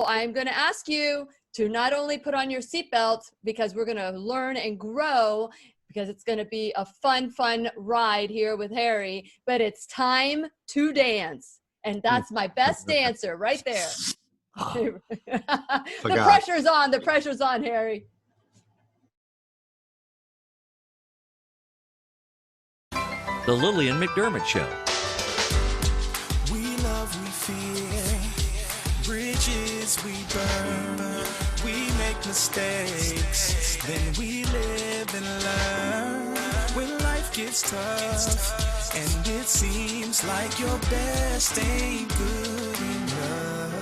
I'm going to ask you to not only put on your seatbelt, because we're going to learn and grow, because it's going to be a fun ride here with Harry, but it's time to dance. And that's my best dancer right there. The pressure's on. The pressure's on, Harry. The Lillian McDermott Show. We love, we fear, bridges we burn, we make mistakes, then we live and learn. When life gets tough, and it seems like your best ain't good enough.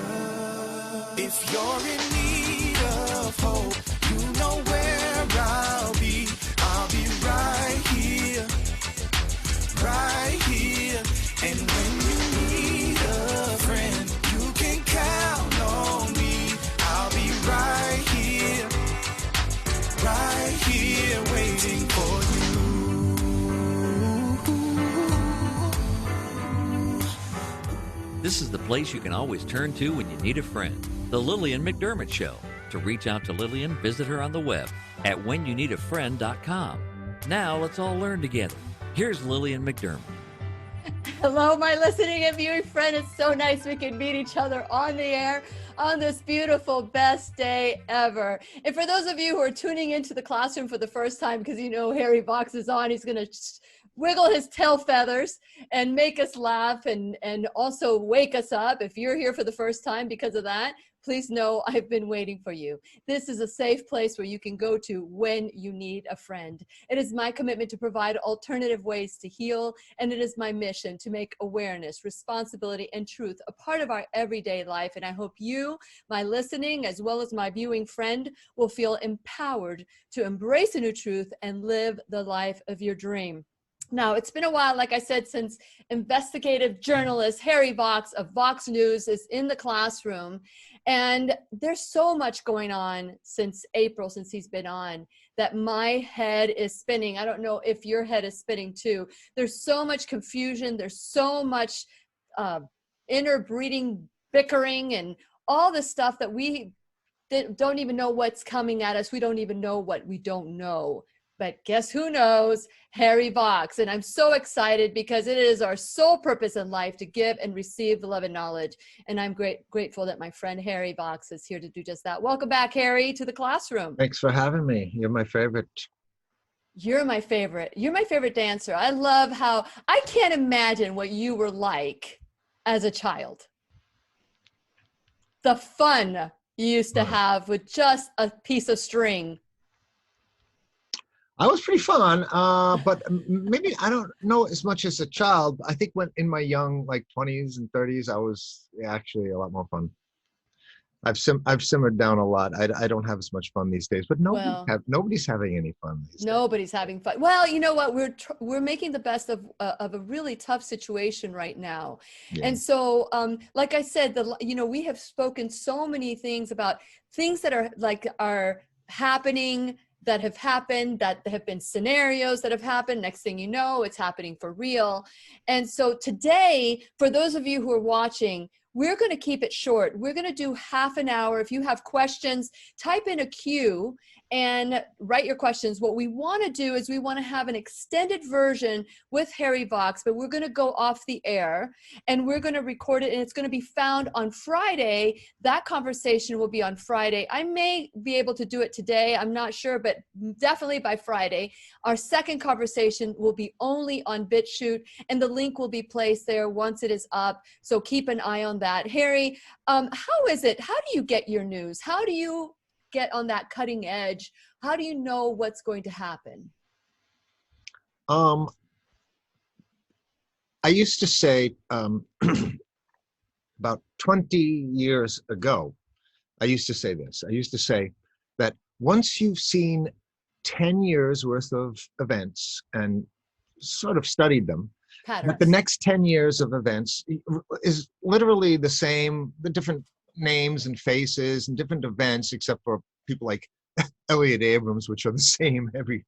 If you're in need of hope, you know where I'll be right here. Right here, and when you need a friend, you can count on me. I'll be right here, waiting for you. This is the place you can always turn to when you need a friend. The Lillian McDermott Show. To reach out to Lillian, visit her on the web at whenyouneedafriend.com. Now let's all learn together. Here's Lillian McDermott. Hello, my listening and viewing friend. It's so nice we can meet each other on the air on this beautiful, best day ever. And for those of you who are tuning into the classroom for the first time, because you know Harry Box is on, he's going to wiggle his tail feathers and make us laugh and also wake us up. If you're here for the first time because of that, please know I've been waiting for you. This is a safe place where you can go to when you need a friend. It is my commitment to provide alternative ways to heal, and it is my mission to make awareness, responsibility, and truth a part of our everyday life. And I hope you, my listening, as well as my viewing friend, will feel empowered to embrace a new truth and live the life of your dream. Now, it's been a while, like I said, since investigative journalist Harry Vox of Vox News is in the classroom. And there's so much going on since April, since he's been on, that my head is spinning. I don't know if your head is spinning too. There's so much confusion. There's so much interbreeding, bickering, and all the stuff that we don't even know what's coming at us. We don't even know what we don't know. But guess who knows? Harry Vox. And I'm so excited because it is our sole purpose in life to give and receive the love and knowledge. And I'm grateful that my friend Harry Vox is here to do just that. Welcome back, Harry, to the classroom. Thanks for having me. You're my favorite. You're my favorite. You're my favorite dancer. I love how, I can't imagine what you were like as a child. The fun you used to have with just a piece of string. I was pretty fun, but maybe I don't know as much as a child. I think when in my young, like 20s and 30s, I was actually a lot more fun. I've simmered down a lot. I don't have as much fun these days, but nobody's having any fun these days. Nobody's having fun. Well, you know what? We're making the best of a really tough situation right now. Yeah. And so, like I said, we have spoken so many things about things that are happening, that have happened, that have been scenarios that have happened. Next thing you know, it's happening for real. And so today, for those of you who are watching, we're going to keep it short. We're going to do half an hour. If you have questions, type in a Q and write your questions. What we want to do is we want to have an extended version with Harry Vox, but we're going to go off the air and we're going to record it, and it's going to be found on Friday. That conversation will be on Friday. I may be able to do it today. I'm not sure, but definitely by Friday. Our second conversation will be only on BitChute, and the link will be placed there once it is up. So keep an eye on that. Harry, how is it? How do you get your news? How do you get on that cutting edge? How do you know what's going to happen? I used to say about 20 years ago, I used to say this. I used to say that once you've seen 10 years worth of events and sort of studied them, but the next 10 years of events is literally the same, the different names and faces and different events, except for people like Elliot Abrams, which are the same every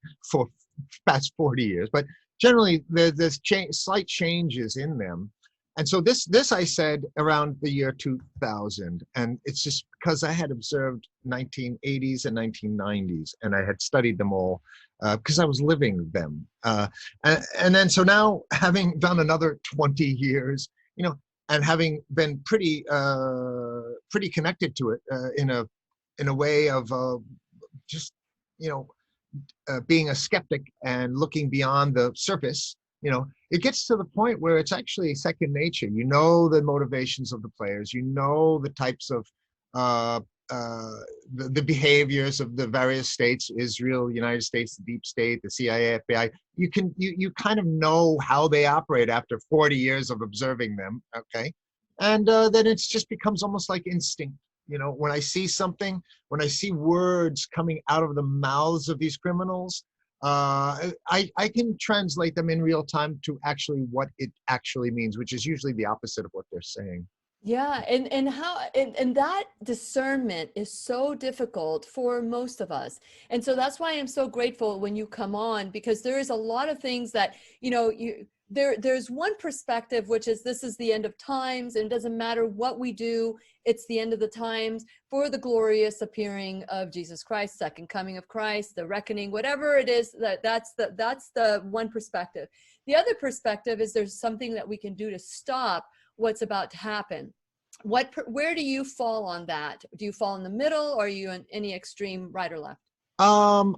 past 40 years. But generally, there's slight changes in them. And so this I said around the year 2000, and it's just because I had observed 1980s and 1990s, and I had studied them all because I was living them. And then so now, having done another 20 years, and having been pretty connected to it in a way of just you know being a skeptic and looking beyond the surface, it gets to the point where it's actually second nature. You know the motivations of the players, the types of uh, the behaviors of the various states, Israel, United States, the deep state, the CIA, FBI. You kind of know how they operate after 40 years of observing them, okay? And then it just becomes almost like instinct. When I see something, when I see words coming out of the mouths of these criminals, I can translate them in real time to actually what it actually means, which is usually the opposite of what they're saying. Yeah, and that discernment is so difficult for most of us. And so that's why I'm so grateful when you come on, because there is a lot of things that, there's one perspective, which is this is the end of times, and it doesn't matter what we do, it's the end of the times for the glorious appearing of Jesus Christ, second coming of Christ, the reckoning, whatever it is, that's the one perspective. The other perspective is there's something that we can do to stop what's about to happen. Where do you fall on that? Do you fall in the middle, or are you in any extreme right or left? I'm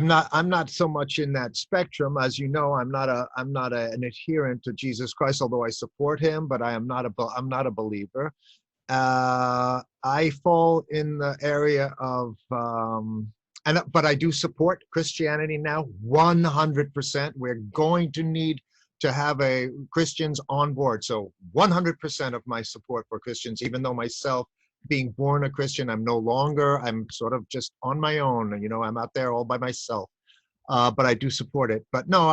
not so much in that spectrum. As you know, I'm not an adherent to Jesus Christ, although I support him, but I'm not a believer. I fall in the area of but I do support Christianity now 100%. We're going to need to have Christians on board. So 100% of my support for Christians, even though myself, being born a Christian, I'm sort of just on my own. I'm out there all by myself. But I do support it. But no,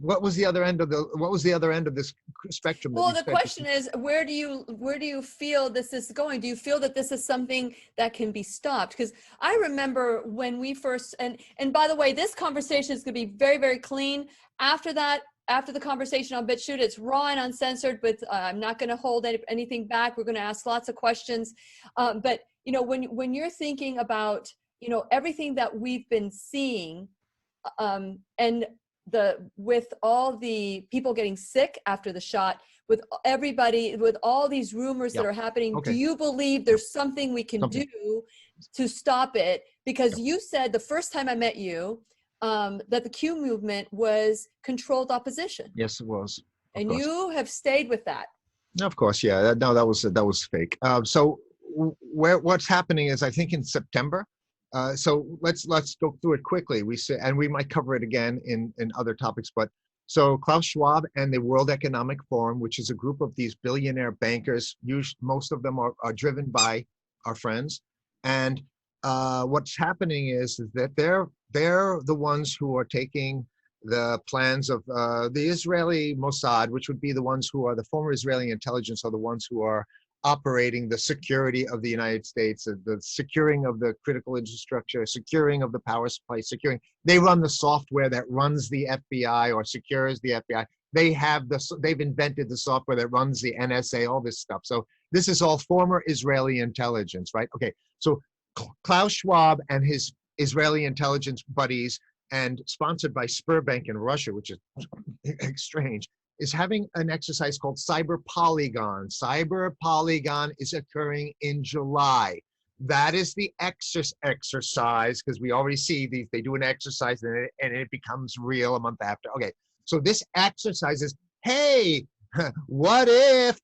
what was the other end of this spectrum? Well, the question is, where do you feel this is going? Do you feel that this is something that can be stopped? Because I remember when we first, and by the way, this conversation is going to be very, very clean. After the conversation on BitChute, it's raw and uncensored, but I'm not going to hold anything back. We're going to ask lots of questions. But when you're thinking about everything that we've been seeing, and with all the people getting sick after the shot, with everybody, with all these rumors that are happening, Okay. do you believe there's something we can do to stop it? Because you said the first time I met you that the Q movement was controlled opposition. Yes, it was. And you have stayed with that. Of course, yeah. No, that was fake. So what's happening is, I think in September. So let's go through it quickly. And we might cover it again in other topics. But so Klaus Schwab and the World Economic Forum, which is a group of these billionaire bankers, most of them are driven by our friends. And what's happening is that they're the ones who are taking the plans of the Israeli Mossad, which would be the ones who are the former Israeli intelligence, are the ones who are operating the security of the United States, the securing of the critical infrastructure, securing of the power supply, they run the software that runs the FBI or secures the FBI. They've invented the software that runs the NSA, all this stuff. So this is all former Israeli intelligence, right? Okay, so Klaus Schwab and his Israeli intelligence buddies, and sponsored by Sberbank in Russia, which is strange, is having an exercise called Cyber Polygon. Cyber Polygon is occurring in July. That is the exercise, because we already see they do an exercise and it becomes real a month after. Okay, so this exercise is, hey, what if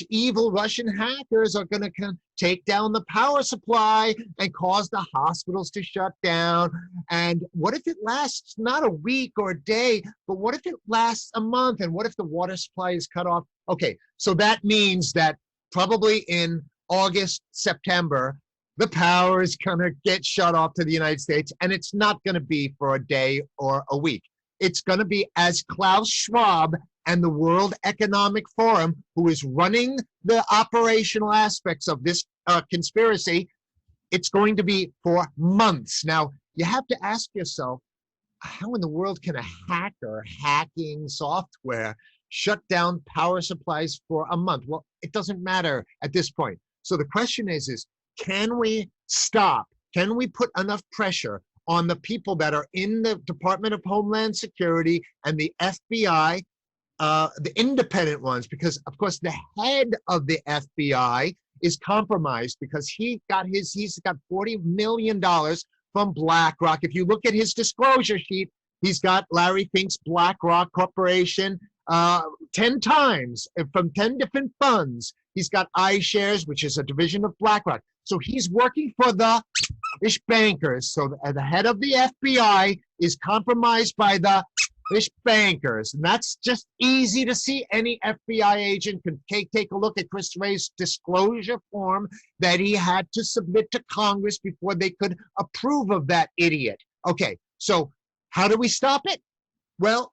evil Russian hackers are going to take down the power supply and cause the hospitals to shut down? And what if it lasts not a week or a day, but what if it lasts a month? And what if the water supply is cut off? Okay, so that means that probably in August, September, the power is going to get shut off to the United States, and it's not going to be for a day or a week. It's going to be, as Klaus Schwab and the World Economic Forum, who is running the operational aspects of this conspiracy, it's going to be for months. Now, you have to ask yourself, how in the world can a hacking software shut down power supplies for a month. Well, it doesn't matter at this point. So the question is can we stop? Can we put enough pressure on the people that are in the Department of Homeland Security and the FBI, the independent ones? Because of course the head of the FBI is compromised because he's got $40 million from BlackRock. If you look at his disclosure sheet, he's got Larry Fink's BlackRock Corporation 10 times from 10 different funds. He's got iShares, which is a division of BlackRock. So he's working for the ish bankers. So the head of the FBI is compromised by the ish bankers. And that's just easy to see. Any FBI agent can take a look at Chris Wray's disclosure form that he had to submit to Congress before they could approve of that idiot. Okay, so how do we stop it? Well,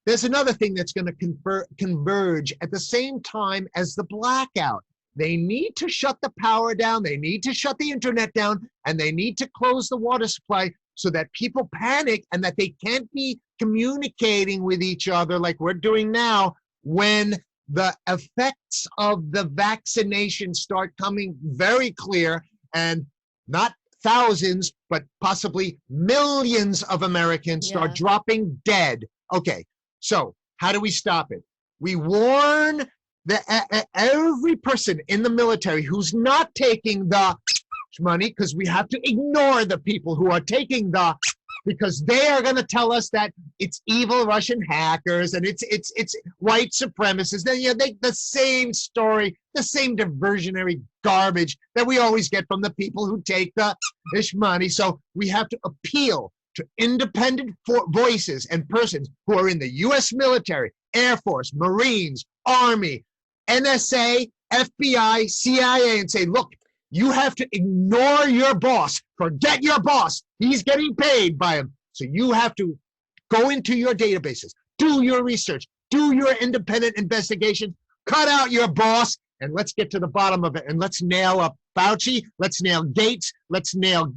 there's another thing that's going to converge at the same time as the blackout. They need to shut the power down, they need to shut the internet down, and they need to close the water supply so that people panic and that they can't be communicating with each other like we're doing now when the effects of the vaccination start coming very clear, and not thousands, but possibly millions of Americans start dropping dead. Okay, so how do we stop it? We warn every person in the military who's not taking the money, because we have to ignore the people who are taking the, because they are going to tell us that it's evil Russian hackers and it's white supremacists. Then the same story, the same diversionary garbage that we always get from the people who take the ish money. So we have to appeal to independent voices and persons who are in the U.S. military, Air Force, Marines, Army, NSA, FBI, CIA, and say, look, you have to ignore your boss. Forget your boss. He's getting paid by him. So you have to go into your databases, do your research, do your independent investigation, cut out your boss, and let's get to the bottom of it. And let's nail up Fauci. Let's nail Gates. Let's nail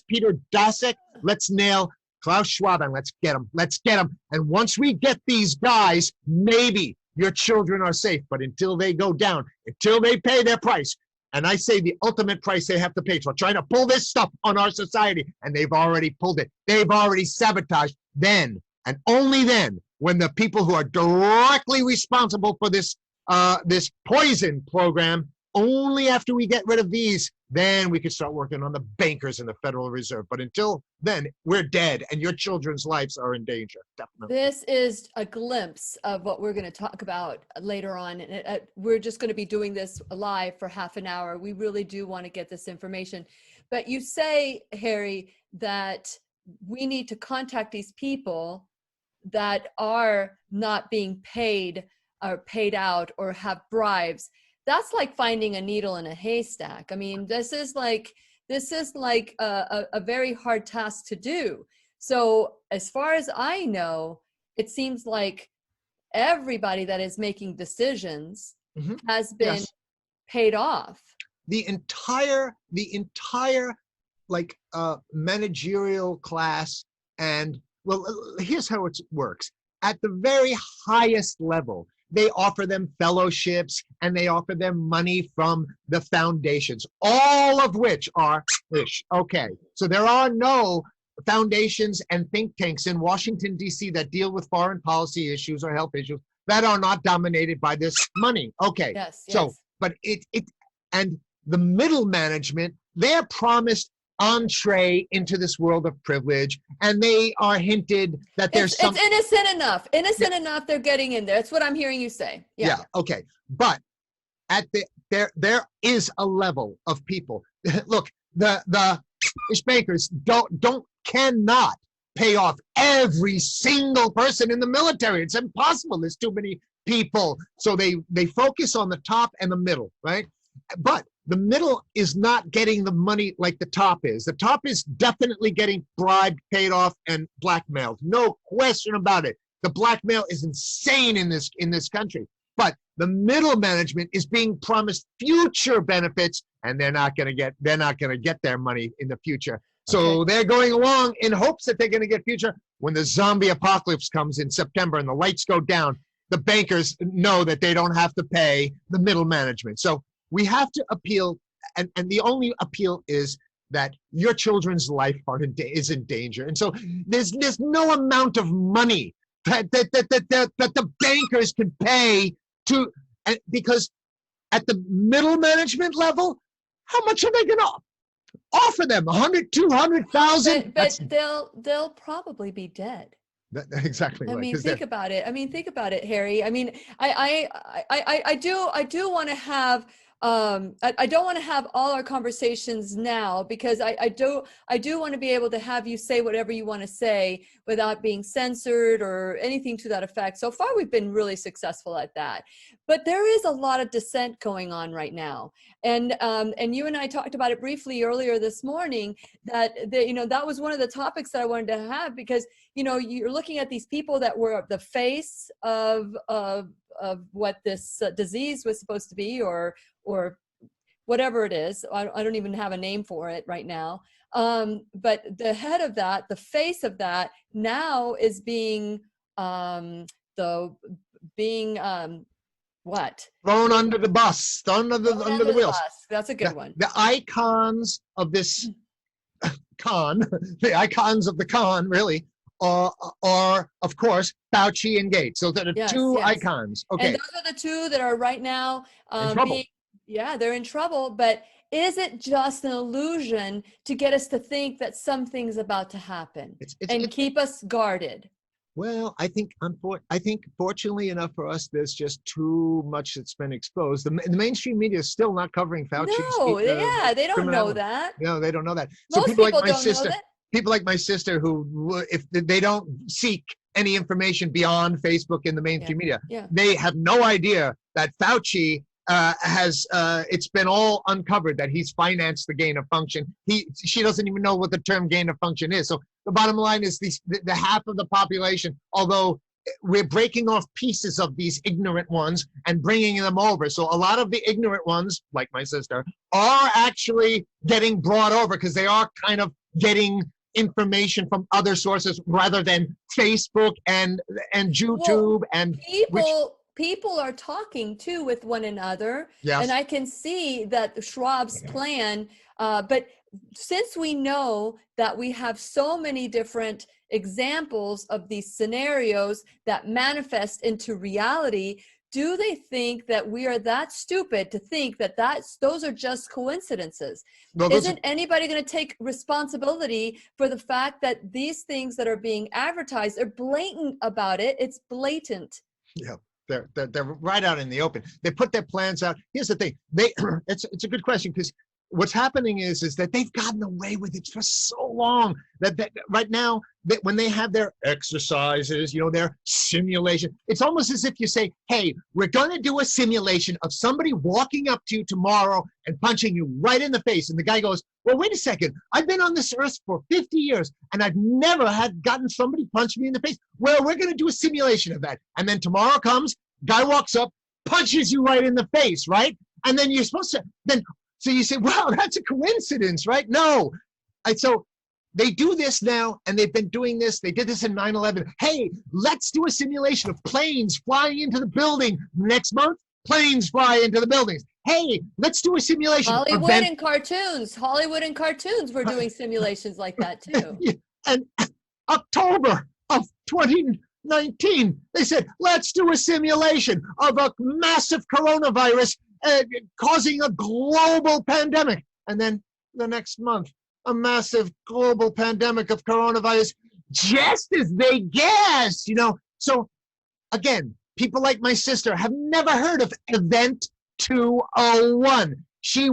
Peter Daszak. Let's nail Klaus Schwab, and let's get them. Let's get them. And once we get these guys, maybe your children are safe. But until they go down, until they pay their price, and I say the ultimate price they have to pay for trying to pull this stuff on our society, and they've already pulled it. They've already sabotaged. Then, and only then, when the people who are directly responsible for this this poison program, only after we get rid of these, then we can start working on the bankers in the Federal Reserve. But until then, we're dead, and your children's lives are in danger. Definitely. This is a glimpse of what we're going to talk about later on. And we're just going to be doing this live for half an hour. We really do want to get this information. But you say, Harry, that we need to contact these people that are not being paid or paid out or have bribes. That's like finding a needle in a haystack. I mean, this is like a very hard task to do. So as far as I know, it seems like everybody that is making decisions has been paid off. The entire like managerial class, and well, here's how it works. At the very highest level, they offer them fellowships and they offer them money from the foundations, all of which are ish. Okay, so there are no foundations and think tanks in Washington, D.C. that deal with foreign policy issues or health issues that are not dominated by this money. Okay, yes. So, but and the middle management, they're promised entree into this world of privilege, and they are hinted that there's it's innocent enough they're getting in there. That's what I'm hearing you say. Yeah, okay, but at there is a level of people. Look, the bankers cannot pay off every single person in the military. It's impossible. There's too many people, so they focus on the top and the middle, right? But the middle is not getting the money like the top is. The top is definitely getting bribed, paid off, and blackmailed. No question about it. The blackmail is insane in this country. But the middle management is being promised future benefits, and they're not going to get their money in the future. So they're going along in hopes that they're going to get future. When the zombie apocalypse comes in September and the lights go down, the bankers know that they don't have to pay the middle management. So we have to appeal, and the only appeal is that your children's life is in danger. And so there's no amount of money that the bankers can pay to, because at the middle management level, how much are they going to offer them? 100, 200,000? But they'll probably be dead. Exactly. I right, mean, think about it. Think about it, Harry. I mean, I do want to have, I don't want to have all our conversations now, because I do want to be able to have you say whatever you want to say without being censored or anything to that effect. So far, we've been really successful at that. But there is a lot of dissent going on right now. And you and I talked about it briefly earlier this morning, that that was one of the topics that I wanted to have, because you're looking at these people that were the face of what this disease was supposed to be, or whatever it is. I don't even have a name for it right now. But the head of that, the face of that, now is being what? Thrown under the bus, thrown under the wheels. Bus. That's a good one. The icons of this con, the icons of the con, really, are of course Fauci and Gates. So there are two icons. Okay, and those are the two that are right now in trouble. They're in trouble. But is it just an illusion to get us to think that something's about to happen and keep us guarded? Well, I think fortunately enough for us, there's just too much that's been exposed. The mainstream media is still not covering Fauci. No, they don't know that. No, they don't know that. Most people people like my don't sister, know that. people like my sister, who, if they don't seek any information beyond Facebook and the mainstream media, they have no idea that Fauci has it's been all uncovered that he's financed the gain of function. She doesn't even know what the term gain of function is. So the bottom line is the half of the population, although we're breaking off pieces of these ignorant ones and bringing them over. So a lot of the ignorant ones, like my sister, are actually getting brought over, because they are kind of getting information from other sources rather than Facebook and YouTube. And people are talking too with one another. Yes. And I can see that Schwab's plan, but since we know that we have so many different examples of these scenarios that manifest into reality, do they think that we are that stupid to think that those are just coincidences? Isn't anybody going to take responsibility for the fact that these things that are being advertised are blatant about it? It's blatant. Yeah. They're right out in the open. They put their plans out. Here's the thing. It's a good question, because what's happening is that they've gotten away with it for so long that right now, that when they have their exercises, their simulation, it's almost as if you say, hey, we're going to do a simulation of somebody walking up to you tomorrow and punching you right in the face. And the guy goes, well, wait a second. I've been on this earth for 50 years and I've never gotten somebody punch me in the face. Well, we're going to do a simulation of that. And then tomorrow comes, guy walks up, punches you right in the face, right? And then you're supposed to, so you say, wow, that's a coincidence, right? No. So they do this now, and they've been doing this. They did this in 9/11. Hey, let's do a simulation of planes flying into the building. Next month, planes fly into the buildings. Hey, let's do a simulation. Hollywood and cartoons were doing simulations like that too. And October of 2019, they said, let's do a simulation of a massive coronavirus causing a global pandemic. And then the next month, a massive global pandemic of coronavirus, just as they guessed, So again, people like my sister have never heard of Event 201. She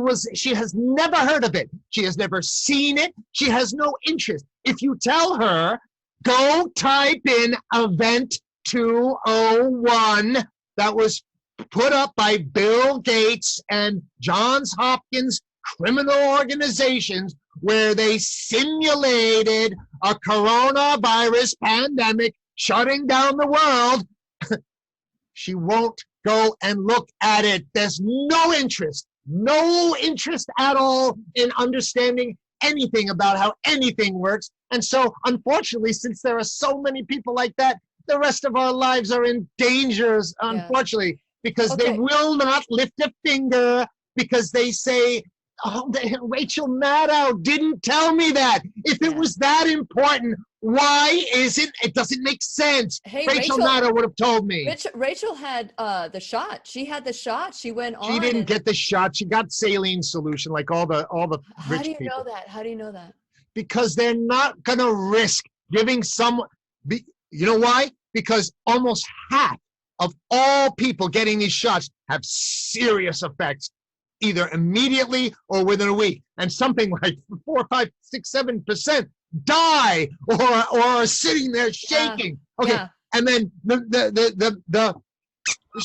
has never heard of it. She has never seen it. She has no interest. If you tell her, go type in Event 201, that was put up by Bill Gates and Johns Hopkins criminal organizations, where they simulated a coronavirus pandemic shutting down the world. She won't go and look at it. There's no interest at all in understanding anything about how anything works. And so, unfortunately, since there are so many people like that, the rest of our lives are in danger, unfortunately, because they Okay. will not lift a finger because they say, oh, Rachel Maddow didn't tell me that. If it Yeah. was that important, why isn't it? Doesn't make sense. Hey, Rachel Rachel, Maddow would have told me. Rachel had the shot. She had the shot. She went She on. didn't And get the shot. She got saline solution like all the how do rich you know people. that? How do you know that? Because they're not going to risk giving someone, you know why? Because almost half of all people getting these shots have serious effects, either immediately or within a week. And something like 4, 5, 6, 7% die or are sitting there shaking. Okay. Yeah. And then the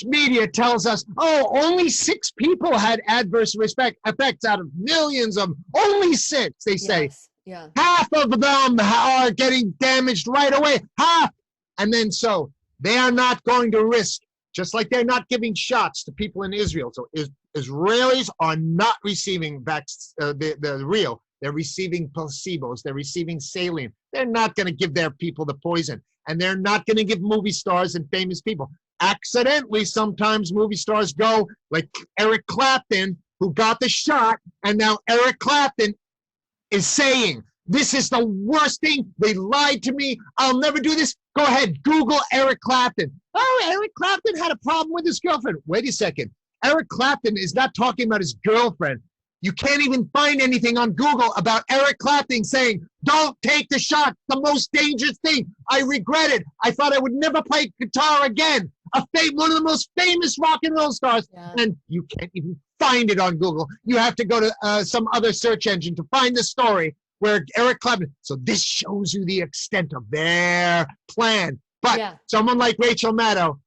media tells us, oh, only 6 people had adverse effects out of millions of, only 6, they say. Yes. Yeah. Half of them are getting damaged right away. Half. And then so they are not going to risk, just like they're not giving shots to people in Israel. So Israelis are not receiving the real. They're receiving placebos. They're receiving saline. They're not going to give their people the poison. And they're not going to give movie stars and famous people. Accidentally, sometimes movie stars go, like Eric Clapton, who got the shot, and now Eric Clapton is saying, this is the worst thing. They lied to me. I'll never do this. Go ahead, Google Eric Clapton. Oh, Eric Clapton had a problem with his girlfriend. Wait a second. Eric Clapton is not talking about his girlfriend. You can't even find anything on Google about Eric Clapton saying, don't take the shot. The most dangerous thing. I regret it. I thought I would never play guitar again. One of the most famous rock and roll stars. Yeah. And you can't even find it on Google. You have to go to some other search engine to find the story where Eric Clapton. So this shows you the extent of their plan. But someone like Rachel Maddow,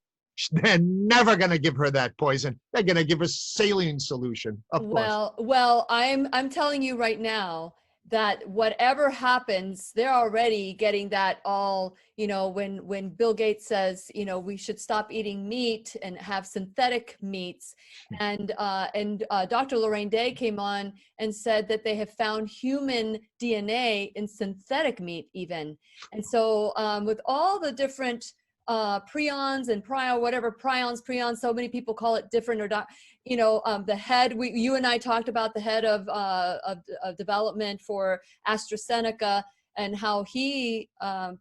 they're never going to give her that poison. They're going to give her saline solution. Of course. Well, I'm telling you right now that whatever happens, they're already getting that all, when Bill Gates says, we should stop eating meat and have synthetic meats. And Dr. Lorraine Day came on and said that they have found human DNA in synthetic meat even. And so with all the different prions and prions, so many people call it different, or the head, you and I talked about the head of development for AstraZeneca and how he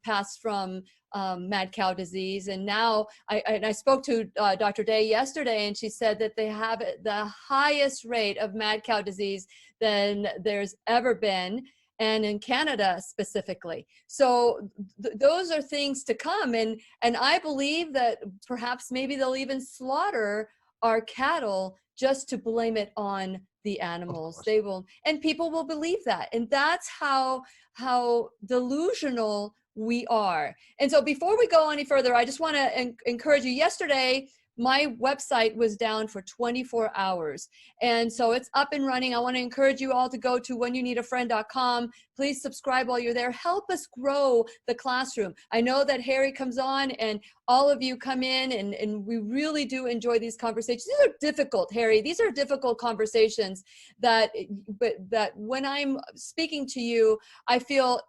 passed from mad cow disease. And now I spoke to Dr. Day yesterday, and she said that they have the highest rate of mad cow disease than there's ever been, and in Canada specifically. So those are things to come. And I believe that perhaps maybe they'll even slaughter our cattle just to blame it on the animals. They will, and people will believe that. And that's how delusional we are. And so before we go any further, I just want to encourage you. Yesterday, my website was down for 24 hours. And so it's up and running. I want to encourage you all to go to whenyouneedafriend.com. Please subscribe while you're there. Help us grow the classroom. I know that Harry comes on and all of you come in, and we really do enjoy these conversations. These are difficult, Harry. These are difficult conversations that when I'm speaking to you, I feel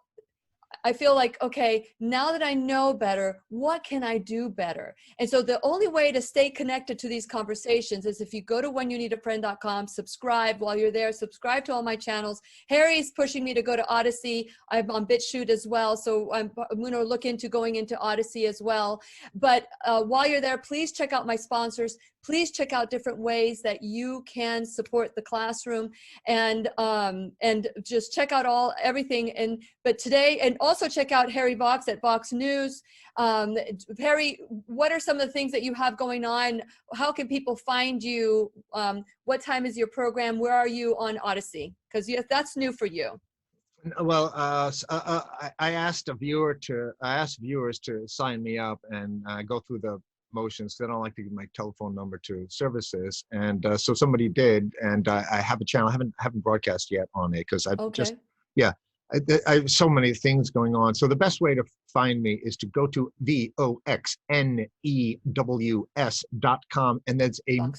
like, okay, now that I know better, what can I do better? And so the only way to stay connected to these conversations is if you go to whenyouneedafriend.com, subscribe while you're there, subscribe to all my channels. Harry's pushing me to go to Odyssey. I'm on BitChute as well. So I'm going to look into going into Odyssey as well. But while you're there, please check out my sponsors. Please check out different ways that you can support the classroom, and just check out everything. But today, and also check out Harry Vox at Vox News. Harry, what are some of the things that you have going on? How can people find you? What time is your program? Where are you on Odyssey? Because that's new for you. Well, I asked viewers to sign me up and go through the motions. They don't like to give my telephone number to services, and so somebody did, and I have a channel. I haven't broadcast yet on it because I have so many things going on. So the best way to find me is to go to voxnews.com, and there's a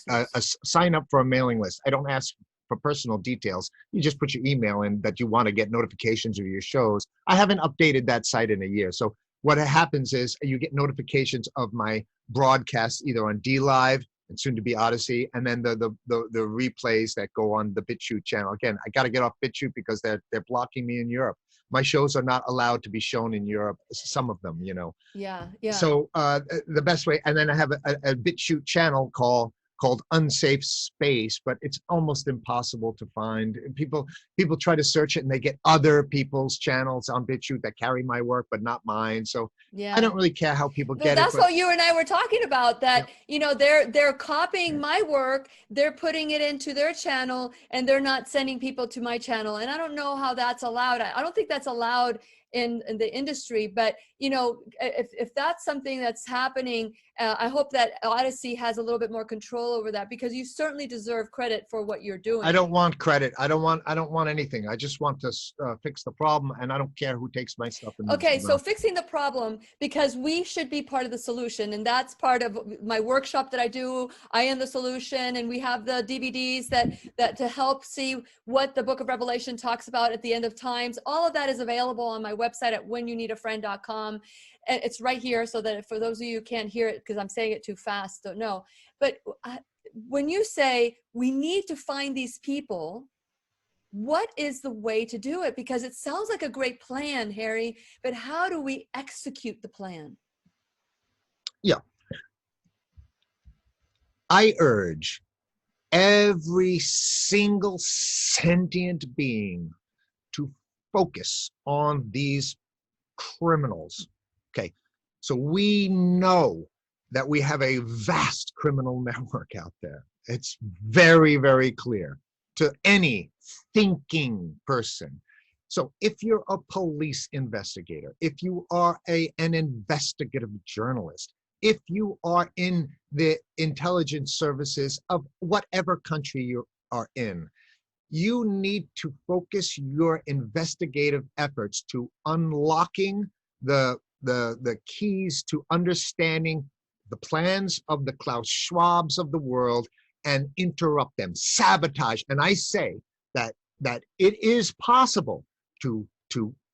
sign up for a mailing list. I don't ask for personal details. You just put your email in that you want to get notifications of your shows. I haven't updated that site in a year. So what happens is you get notifications of my broadcasts either on D Live and soon to be Odyssey, and then the replays that go on the BitChute channel. Again, I got to get off BitChute because they're blocking me in Europe. My shows are not allowed to be shown in Europe. Some of them, you know. Yeah, yeah. So the best way, and then I have a BitChute channel called Unsafe Space, but it's almost impossible to find. People try to search it and they get other people's channels on BitChute that carry my work, but not mine. So Yeah. I don't really care how people Well, get that's it. what you and I were talking about, that, Yeah. you know, they're copying my work, they're putting it into their channel, and they're not sending people to my channel. And I don't know how that's allowed. I don't think that's allowed in the industry, but, you know, if that's something that's happening, I hope that Odyssey has a little bit more control over that, because you certainly deserve credit for what you're doing. I don't want credit. I don't want anything. I just want to fix the problem, and I don't care who takes my stuff. Okay, so fixing the problem, because we should be part of the solution, and that's part of my workshop that I do. I am the solution, and we have the DVDs that to help see what the Book of Revelation talks about at the end of times. All of that is available on my website at whenyouneedafriend.com. And it's right here, so that for those of you who can't hear it because I'm saying it too fast, don't know. But when you say we need to find these people, what is the way to do it? Because it sounds like a great plan, Harry, but how do we execute the plan? Yeah. I urge every single sentient being to focus on these criminals. Okay. So we know that we have a vast criminal network out there. It's very, very clear to any thinking person. So if you're a police investigator, if you are an investigative journalist, if you are in the intelligence services of whatever country you are in, you need to focus your investigative efforts to unlocking the keys to understanding the plans of the Klaus Schwabs of the world and interrupt them, sabotage. And I say that it is possible to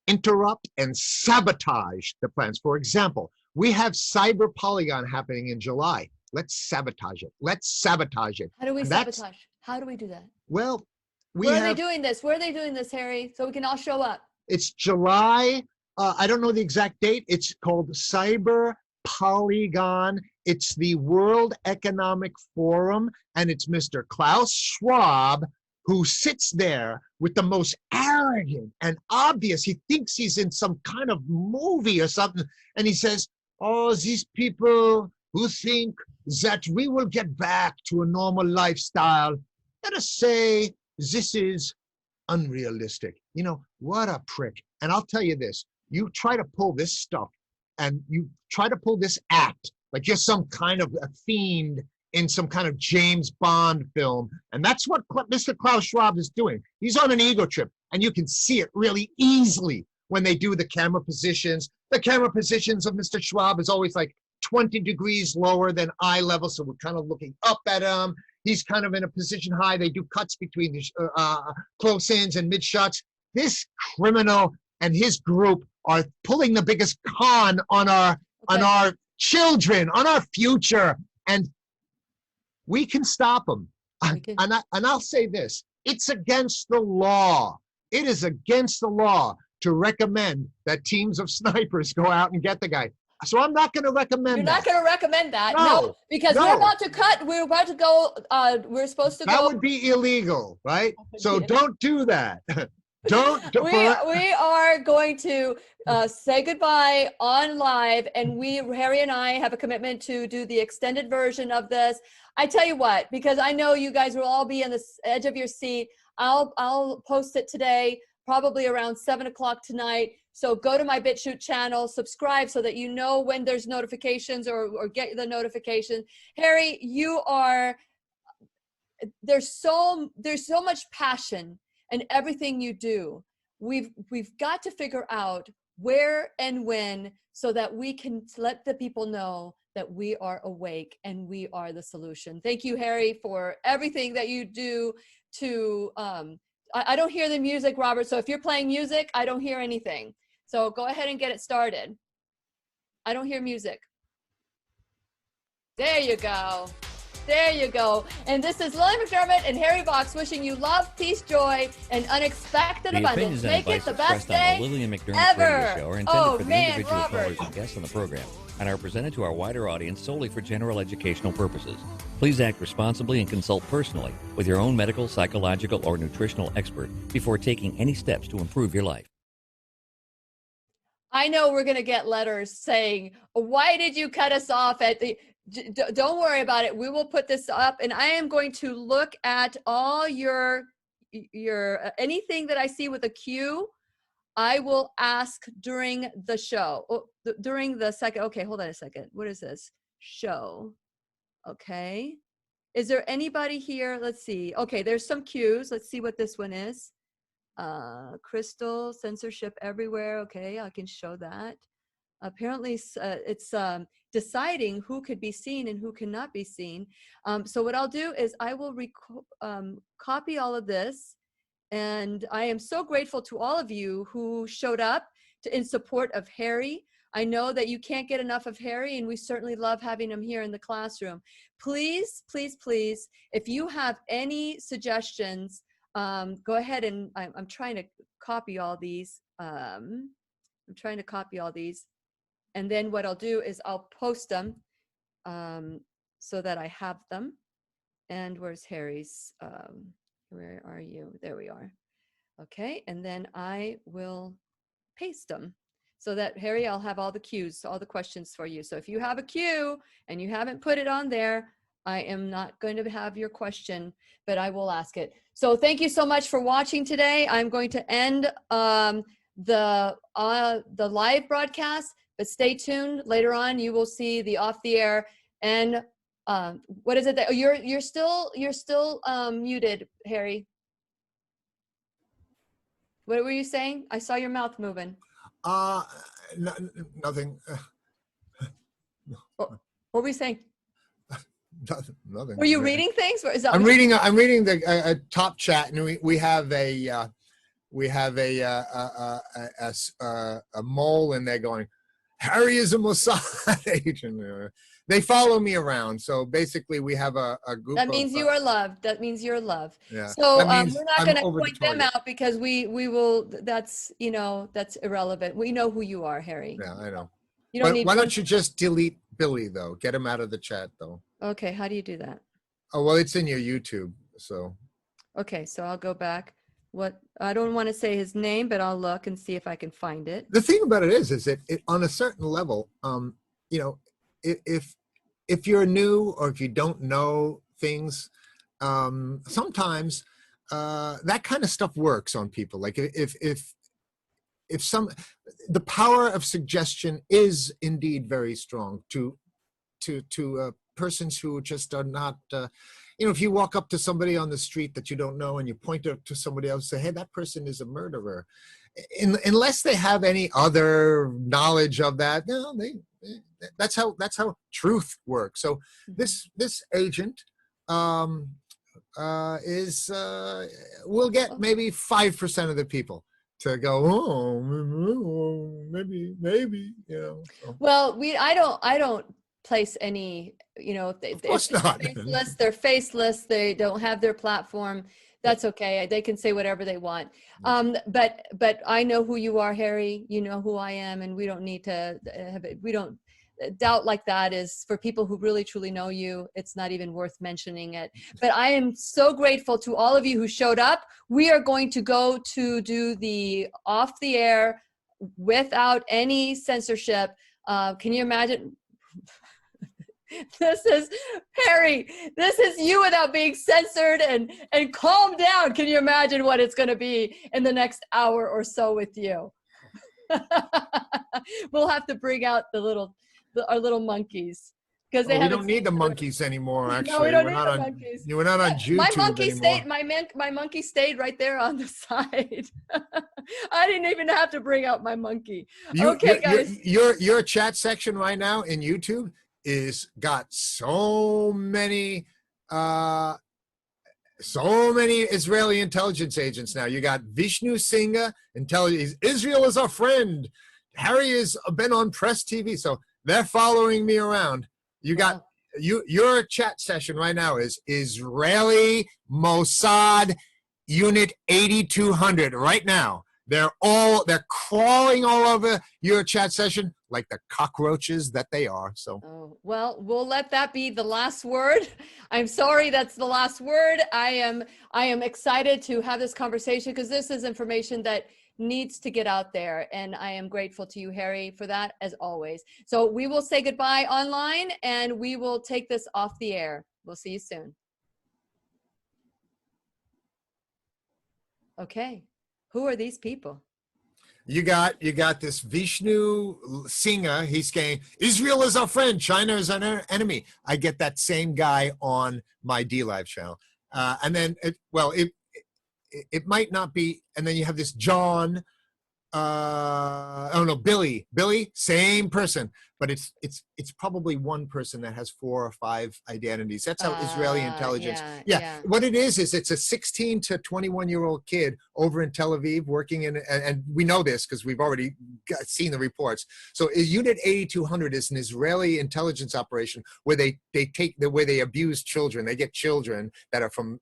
interrupt and sabotage the plans. For example, we have Cyber Polygon happening in July. Let's sabotage it. Let's sabotage it. How do we And sabotage? How do we do that? Well, Where are they doing this? Where are they doing this, Harry? So we can all show up. It's July. I don't know the exact date. It's called Cyber Polygon. It's the World Economic Forum, and it's Mr. Klaus Schwab who sits there with the most arrogant and obvious. He thinks he's in some kind of movie or something, and he says, "Oh, these people who think that we will get back to a normal lifestyle, let us say this is unrealistic." You know, what a prick. And I'll tell you this, you try to pull this stuff and you try to pull this act like you're some kind of a fiend in some kind of James Bond film. And that's what Mr. Klaus Schwab is doing. He's on an ego trip, and you can see it really easily when they do the camera positions. The camera positions of Mr. Schwab is always like 20 degrees lower than eye level, so we're kind of looking up at him. He's kind of in a position high. They do cuts between the close-ins and mid-shots. This criminal and his group are pulling the biggest con on our children, on our future, and we can stop them. And I'll say this, it's against the law. It is against the law to recommend that teams of snipers go out and get the guy. So I'm not going to recommend You're that. not going to recommend that? No, because no. we're about to cut. We're about to go. We're supposed to go. That would be illegal, right? So Yeah. don't do that. Don't. We are going to say goodbye on live, and Harry and I have a commitment to do the extended version of this. I tell you what, because I know you guys will all be on the edge of your seat. I'll post it today, probably around 7 o'clock tonight. So go to my BitChute channel, subscribe so that you know when there's notifications or get the notification. Harry, there's so much passion in everything you do. We've got to figure out where and when so that we can let the people know that we are awake and we are the solution. Thank you, Harry, for everything that you do to, I don't hear the music, Robert. So if you're playing music, I don't hear anything. So go ahead and get it started. I don't hear music. There you go. There you go. And this is Lily McDermott and Harry Box wishing you love, peace, joy, and unexpected The abundance. opinions and Make it advice the best expressed on day the Lillian McDermott ever. radio show are intended Oh, for the man, individual Robert. callers and guests on the program and are presented to our wider audience solely for general educational purposes. Please act responsibly and consult personally with your own medical, psychological, or nutritional expert before taking any steps to improve your life. I know we're going to get letters saying, why did you cut us off at the... Don't worry about it. We will put this up, and I am going to look at all your anything that I see with a Q. I will ask during the show. During the second. Okay, hold on a second. What is this? Show. Okay. Is there anybody here? Let's see. Okay, there's some Qs. Let's see what this one is. Crystal, censorship everywhere. Okay, I can show that. Apparently it's deciding who could be seen and who cannot be seen. So what I'll do is I will copy all of this, and I am so grateful to all of you who showed up in support of Harry. I know that you can't get enough of Harry, and we certainly love having him here in the classroom. Please, please, please, if you have any suggestions, go ahead, and I'm trying to copy all these. And then what I'll do is I'll post them so that I have them. And where's Harry's? Where are you? There we are. Okay, and then I will paste them so that, Harry, I'll have all the cues, all the questions for you. So if you have a cue and you haven't put it on there, I am not going to have your question, but I will ask it. So thank you so much for watching today. I'm going to end the live broadcast, but stay tuned. Later on, you will see the off the air. And what is it that you're still muted, Harry? What were you saying? I saw your mouth moving. Nothing. What were you saying? Nothing. Were you reading things? Or is that I'm reading the top chat, and we have a mole in there going, Harry is a Mossad agent. They follow me around. So basically we have a group. That means you are loved. That means you're loved. Yeah. So we're not I'm going to over the point them toilet. out because we will, that's irrelevant. We know who you are, Harry. Yeah, I know. You don't But need why don't you just delete Billy, though? Get him out of the chat, though. Okay, how do you do that? Oh, well, it's in your YouTube, so. Okay, so I'll go back. I don't want to say his name, but I'll look and see if I can find it. The thing about it is that on a certain level, if you're new or if you don't know things, sometimes that kind of stuff works on people. Like if the power of suggestion is indeed very strong to persons who just are not. If you walk up to somebody on the street that you don't know and you point to somebody else, say, "Hey, that person is a murderer," unless they have any other knowledge of that, that's how truth works. So this agent will get maybe 5% of the people to go, oh, maybe. So. Well, I don't place any, Of course not. They're faceless. They don't have their platform. That's okay. They can say whatever they want. But I know who you are, Harry. You know who I am, and we don't need to have it. We don't. Doubt like that is for people who really truly know you. It's not even worth mentioning it. But I am so grateful to all of you who showed up. We are going to go to do the off the air without any censorship. Can you imagine? This is Harry. This is you without being censored and calm down. Can you imagine what it's going to be in the next hour or so with you? We'll have to bring out our little monkeys because we don't need the monkeys anymore. Actually, no, we don't need the monkeys. We're not on YouTube my monkey anymore. My monkey stayed right there on the side. I didn't even have to bring out my monkey. Okay, guys. Your chat section right now in YouTube is got so many Israeli intelligence agents now. You got Vishnu Singha, Israel is our friend. Harry has been on Press TV. So They're following me around. You got Wow. your chat session right now is Israeli Mossad Unit 8200 right now. They're crawling all over your chat session like the cockroaches that they are. So Oh, well, we'll let that be the last word. I'm sorry that's the last word. I am excited to have this conversation because this is information that needs to get out there, and I am grateful to you, Harry, for that as always. So we will say goodbye online and we will take this off the air. We'll see you soon. Okay. Who are these people? you got this Vishnu Singha. He's saying Israel is our friend, China is our enemy. I get that same guy on my D Live channel, and then it might not be. And then you have this John. Oh no, Billy, same person, but it's probably one person that has 4 or 5 identities. That's how Israeli intelligence. Yeah. What it is it's a 16 to 21-year-old kid over in Tel Aviv working in, and we know this because we've already seen the reports. So Unit 8200 is an Israeli intelligence operation where they abuse children. They get children that are from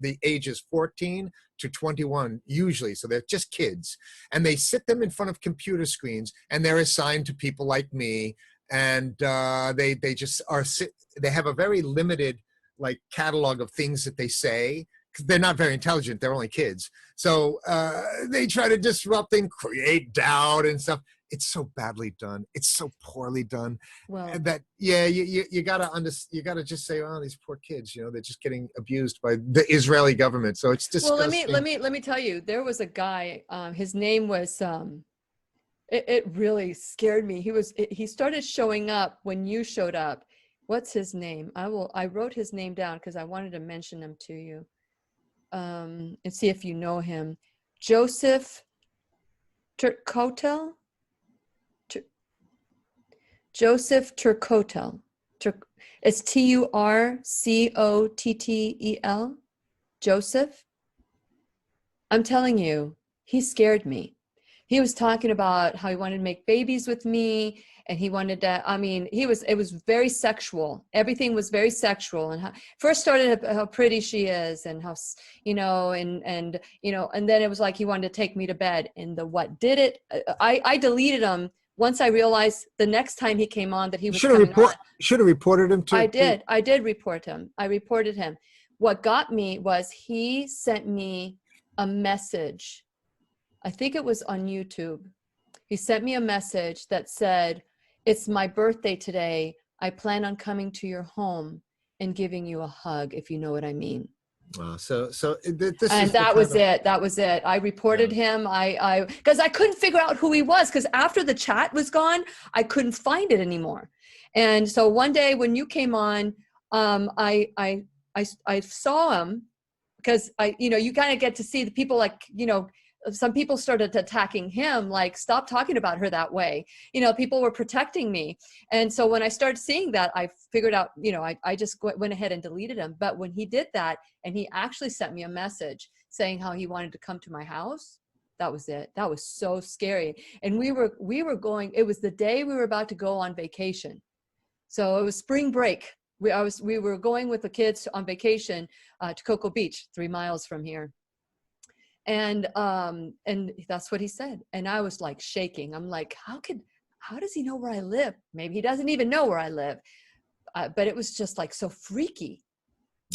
the ages 14 to 21 usually, so they're just kids, and they sit them in front of computer screens, and they're assigned to people like me, and they have a very limited like catalog of things that they say because they're not very intelligent, they're only kids, so they try to disrupt and create doubt and stuff. It's so badly done. It's so poorly done. Well, that you gotta just say, oh, these poor kids, they're just getting abused by the Israeli government. So it's disgusting. well, let me tell you, there was a guy. His name was. It really scared me. He started showing up when you showed up. What's his name? I wrote his name down because I wanted to mention him to you, and see if you know him. Joseph Turkotel. Joseph Turkotel. It's Turcottel. Joseph. I'm telling you, he scared me. He was talking about how he wanted to make babies with me, and he wanted to. I mean, it was very sexual. Everything was very sexual, and first started how pretty she is, and how and then it was like he wanted to take me to bed. And I deleted him. Once I realized the next time he came on that he was should have reported him to. I did report him. I reported him. What got me was he sent me a message. I think it was on YouTube. He sent me a message that said, "It's my birthday today. I plan on coming to your home and giving you a hug, if you know what I mean." That was it. I reported him. Because I couldn't figure out who he was, because after the chat was gone, I couldn't find it anymore. And so one day when you came on, I saw him, because you kind of get to see the people, like, some people started attacking him, like, stop talking about her that way. People were protecting me. And so when I started seeing that, I figured out, I just went ahead and deleted him. But when he did that, and he actually sent me a message saying how he wanted to come to my house, that was it. That was so scary. And we were going, it was the day we were about to go on vacation. So it was spring break. We were going with the kids on vacation to Cocoa Beach, 3 miles from here. And that's what he said. And I was like shaking. I'm like, how does he know where I live? Maybe he doesn't even know where I live. But it was just like so freaky.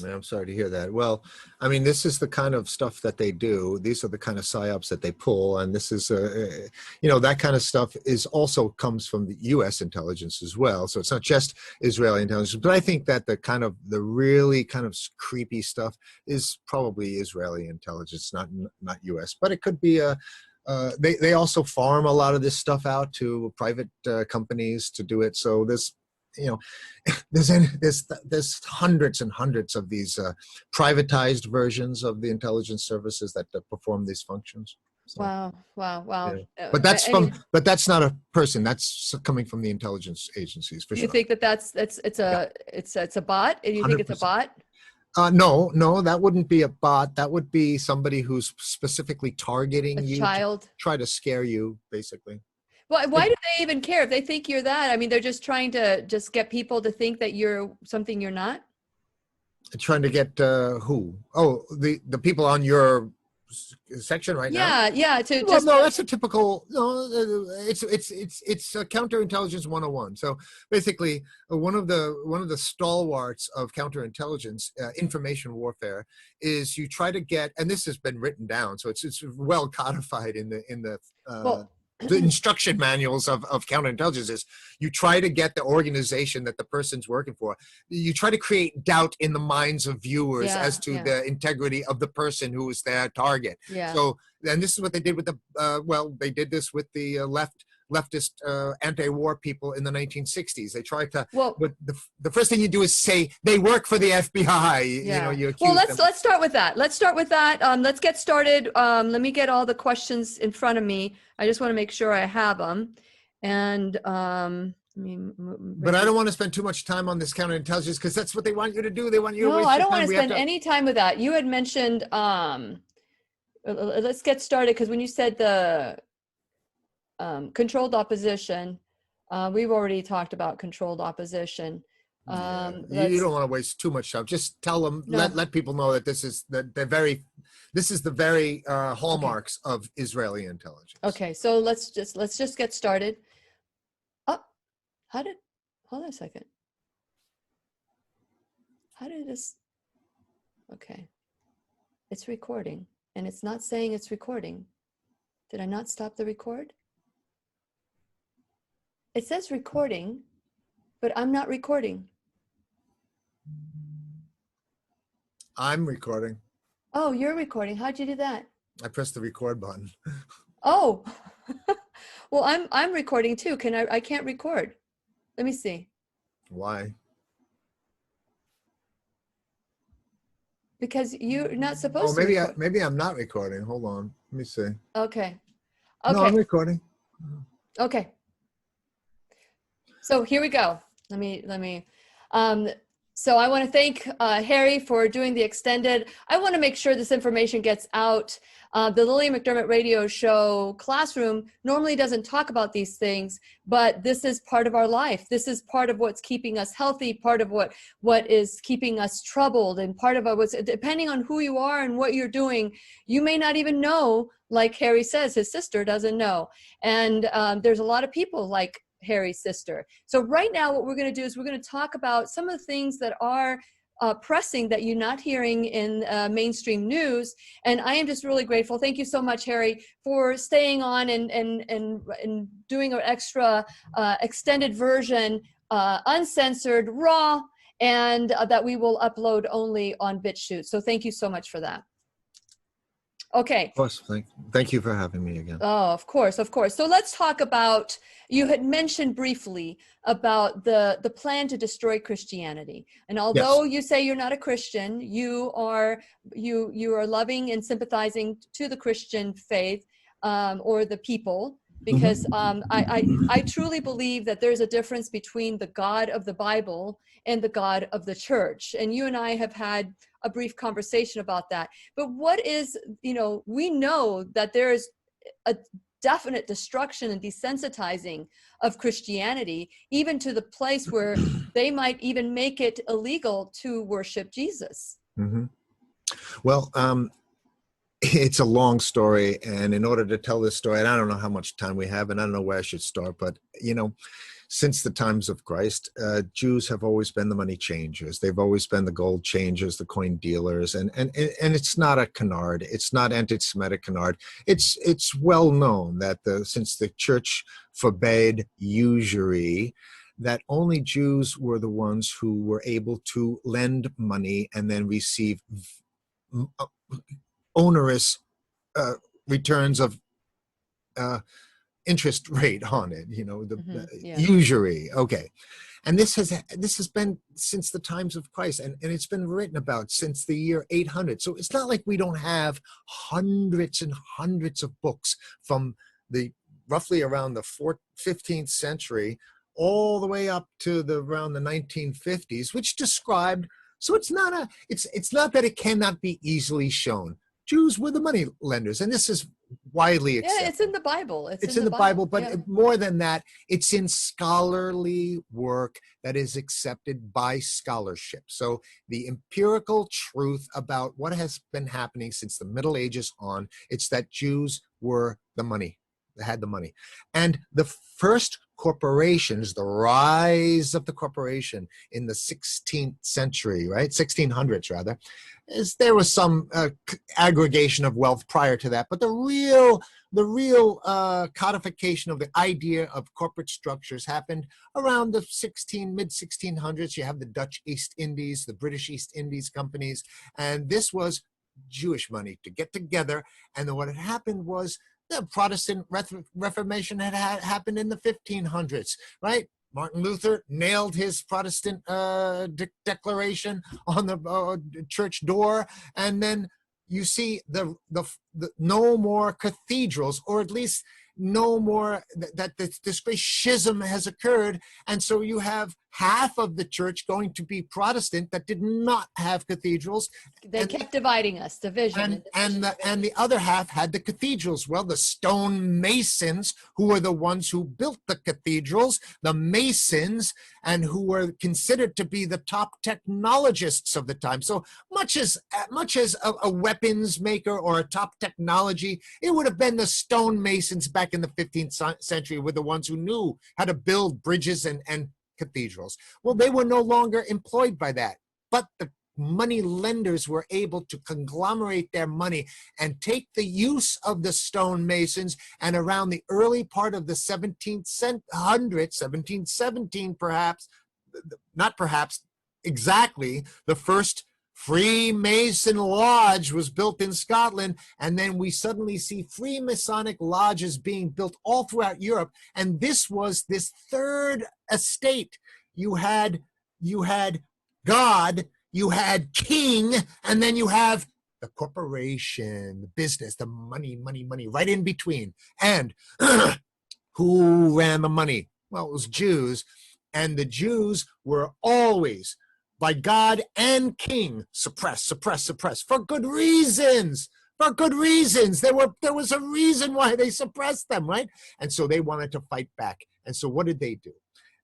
I'm sorry to hear that. Well, I mean, this is the kind of stuff that they do. These are the kind of psyops that they pull. And this is, that kind of stuff also comes from the U.S. intelligence as well. So it's not just Israeli intelligence. But I think that the really kind of creepy stuff is probably Israeli intelligence, not U.S. But it could be they also farm a lot of this stuff out to private companies to do it. So there's hundreds and hundreds of these privatized versions of the intelligence services that perform these functions. So, wow. Yeah. But that's not a person. That's coming from the intelligence agencies for sure. You think it's a bot? And you think it's a bot? No, that wouldn't be a bot. That would be somebody who's specifically targeting you, child, to try to scare you, basically. Why do they even care if they think you're that? I mean, they're just trying to just get people to think that you're something you're not. Trying to get who? Oh, the people on your section right now. Yeah. To Well, just no, that's a typical. No, it's a counterintelligence 101. So basically, one of the stalwarts of counterintelligence information warfare is you try to get, and this has been written down, so it's well codified in the instruction manuals of counterintelligence. Is you try to get the organization that the person's working for, you try to create doubt in the minds of viewers as to the integrity of the person who is their target. Yeah. So, and this is what they did with they did this with the leftist anti-war people in the 1960s. They tried to, but the first thing you do is say they work for the FBI. Yeah. You accuse them. Let's start with that. Let's get started. Let me get all the questions in front of me. I just want to make sure I have them. And but I don't want to spend too much time on this counterintelligence because that's what they want you to do. They want you to waste your I time. don't want to spend any time with that. You had mentioned, let's get started, because when you said the controlled opposition, we've already talked about controlled opposition. You don't want to waste too much time. Just tell them, let people know that this is the very hallmarks of Israeli intelligence. Okay, so let's just get started. Oh, hold on a second. How did this? Okay, it's recording, and it's not saying it's recording. Did I not stop the record? It says recording, but I'm not recording. I'm recording. Oh, you're recording. How'd you do that? I pressed the record button. Oh, well, I'm recording too. I can't record. Let me see. Why? Because you're not supposed to. Maybe I'm not recording. Hold on. Let me see. Okay. No, I'm recording. Okay. So here we go. Let me. So I want to thank Harry for doing the extended. I want to make sure this information gets out. The Lillian McDermott Radio Show classroom normally doesn't talk about these things, but this is part of our life. This is part of what's keeping us healthy, part of what is keeping us troubled, and part of what's, depending on who you are and what you're doing, you may not even know, like Harry says, his sister doesn't know. And there's a lot of people like Harry's sister. So right now what we're going to do is we're going to talk about some of the things that are pressing that you're not hearing in mainstream news. And I am just really grateful. Thank you so much, Harry, for staying on and doing an extra extended version, uncensored, raw, and that we will upload only on BitChute. So thank you so much for that. Okay. Of course. Thank you for having me again. Oh, of course. So let's talk about, you had mentioned briefly about the plan to destroy Christianity. And although you say you're not a Christian, you are loving and sympathizing to the Christian faith or the people, because I truly believe that there's a difference between the God of the Bible and the God of the church. And you and I have had a brief conversation about that. But what is, we know that there is a definite destruction and desensitizing of Christianity, even to the place where they might even make it illegal to worship Jesus. Mm-hmm. Well, it's a long story. And in order to tell this story, and I don't know how much time we have, and I don't know where I should start, but, since the times of Christ, Jews have always been the money changers. They've always been the gold changers, the coin dealers, and it's not a canard. It's not anti-Semitic canard. It's well known that since the church forbade usury, that only Jews were the ones who were able to lend money and then receive onerous returns of interest rate on it, usury. Okay. And this has been since the times of Christ, and it's been written about since the year 800. So it's not like we don't have hundreds and hundreds of books from the roughly around the 15th century all the way up to around the 1950s, which described. So it's not that it cannot be easily shown. Jews were the money lenders, and this is widely Yeah, accepted. it's in the Bible. It's in the Bible, but Yeah. more than that, it's in scholarly work that is accepted by scholarship. So the empirical truth about what has been happening since the Middle Ages on, it's that Jews were the money. They had the money. And the first corporations, the rise of the corporation in the 16th century, right? 1600s rather, is there was some aggregation of wealth prior to that, but the real codification of the idea of corporate structures happened around the mid 1600s. You have the Dutch East Indies, the British East Indies companies, and this was Jewish money to get together. And then what had happened was the Protestant Reformation had happened in the 1500s, right? Martin Luther nailed his Protestant declaration on the church door, and then you see the no more cathedrals, or at least no more that this great schism has occurred, and so you have half of the church going to be Protestant that did not have cathedrals. They kept dividing us, division. And the other half had the cathedrals. Well, the stone masons, who were the ones who built the cathedrals, the masons, and who were considered to be the top technologists of the time. So much as a weapons maker or a top technology, it would have been the stone masons back in the 15th century were the ones who knew how to build bridges and cathedrals. Well, they were no longer employed by that, but the money lenders were able to conglomerate their money and take the use of the stonemasons, and around the early part of the 1717 perhaps, not perhaps, exactly, the first Freemason lodge was built in Scotland, and then we suddenly see Freemasonic lodges being built all throughout Europe, and this was this third estate. You had God, you had king, and then you have the corporation, the business, the money right in between. And who ran the money? Well, it was Jews, and the Jews were always, by God and king, suppressed for good reasons. For good reasons. There was a reason why they suppressed them, right? And so they wanted to fight back. And so what did they do?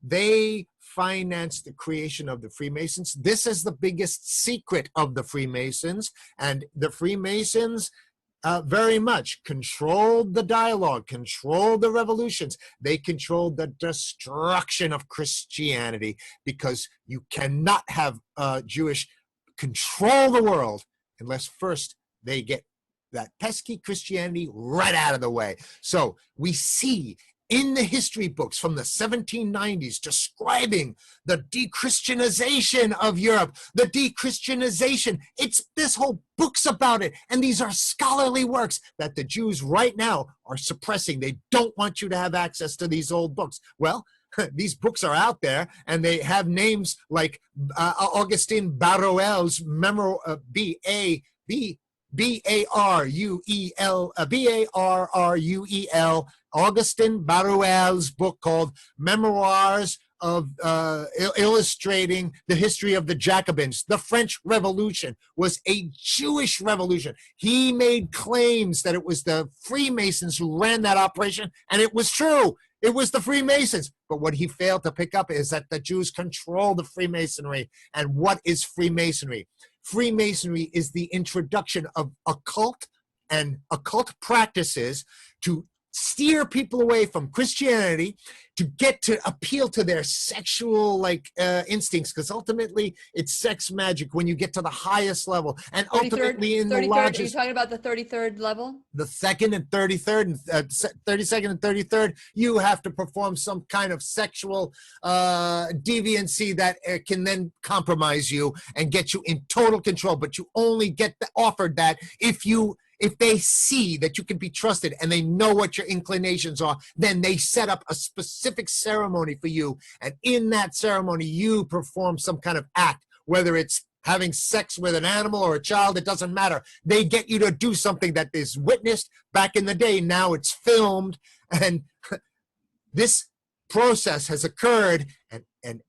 They financed the creation of the Freemasons. This is the biggest secret of the Freemasons. And the Freemasons very much controlled the dialogue, controlled the revolutions. They controlled the destruction of Christianity, because you cannot have Jewish control the world unless first they get that pesky Christianity right out of the way. So we see in the history books from the 1790s describing the de-Christianization of Europe, the de-Christianization. This whole book's about it. And these are scholarly works that the Jews right now are suppressing. They don't want you to have access to these old books. Well, these books are out there, and they have names like Augustin Barruel's Barruel, Augustin Barruel's book called Memoirs of illustrating the history of the Jacobins. The French Revolution was a Jewish revolution. He made claims that it was the Freemasons who ran that operation, and it was true. It was the Freemasons. But what he failed to pick up is that the Jews control the Freemasonry. And what is Freemasonry? Freemasonry is the introduction of occult and occult practices to steer people away from Christianity, to get to appeal to their sexual instincts, because ultimately it's sex magic when you get to the highest level, and ultimately in the largest. Are you talking about the 33rd level? The second and 33rd and 32nd and 33rd, you have to perform some kind of sexual deviancy that can then compromise you and get you in total control. But you only get offered that if they see that you can be trusted and they know what your inclinations are, then they set up a specific ceremony for you. And in that ceremony, you perform some kind of act, whether it's having sex with an animal or a child, it doesn't matter. They get you to do something that is witnessed back in the day. Now it's filmed. And this process has occurred. And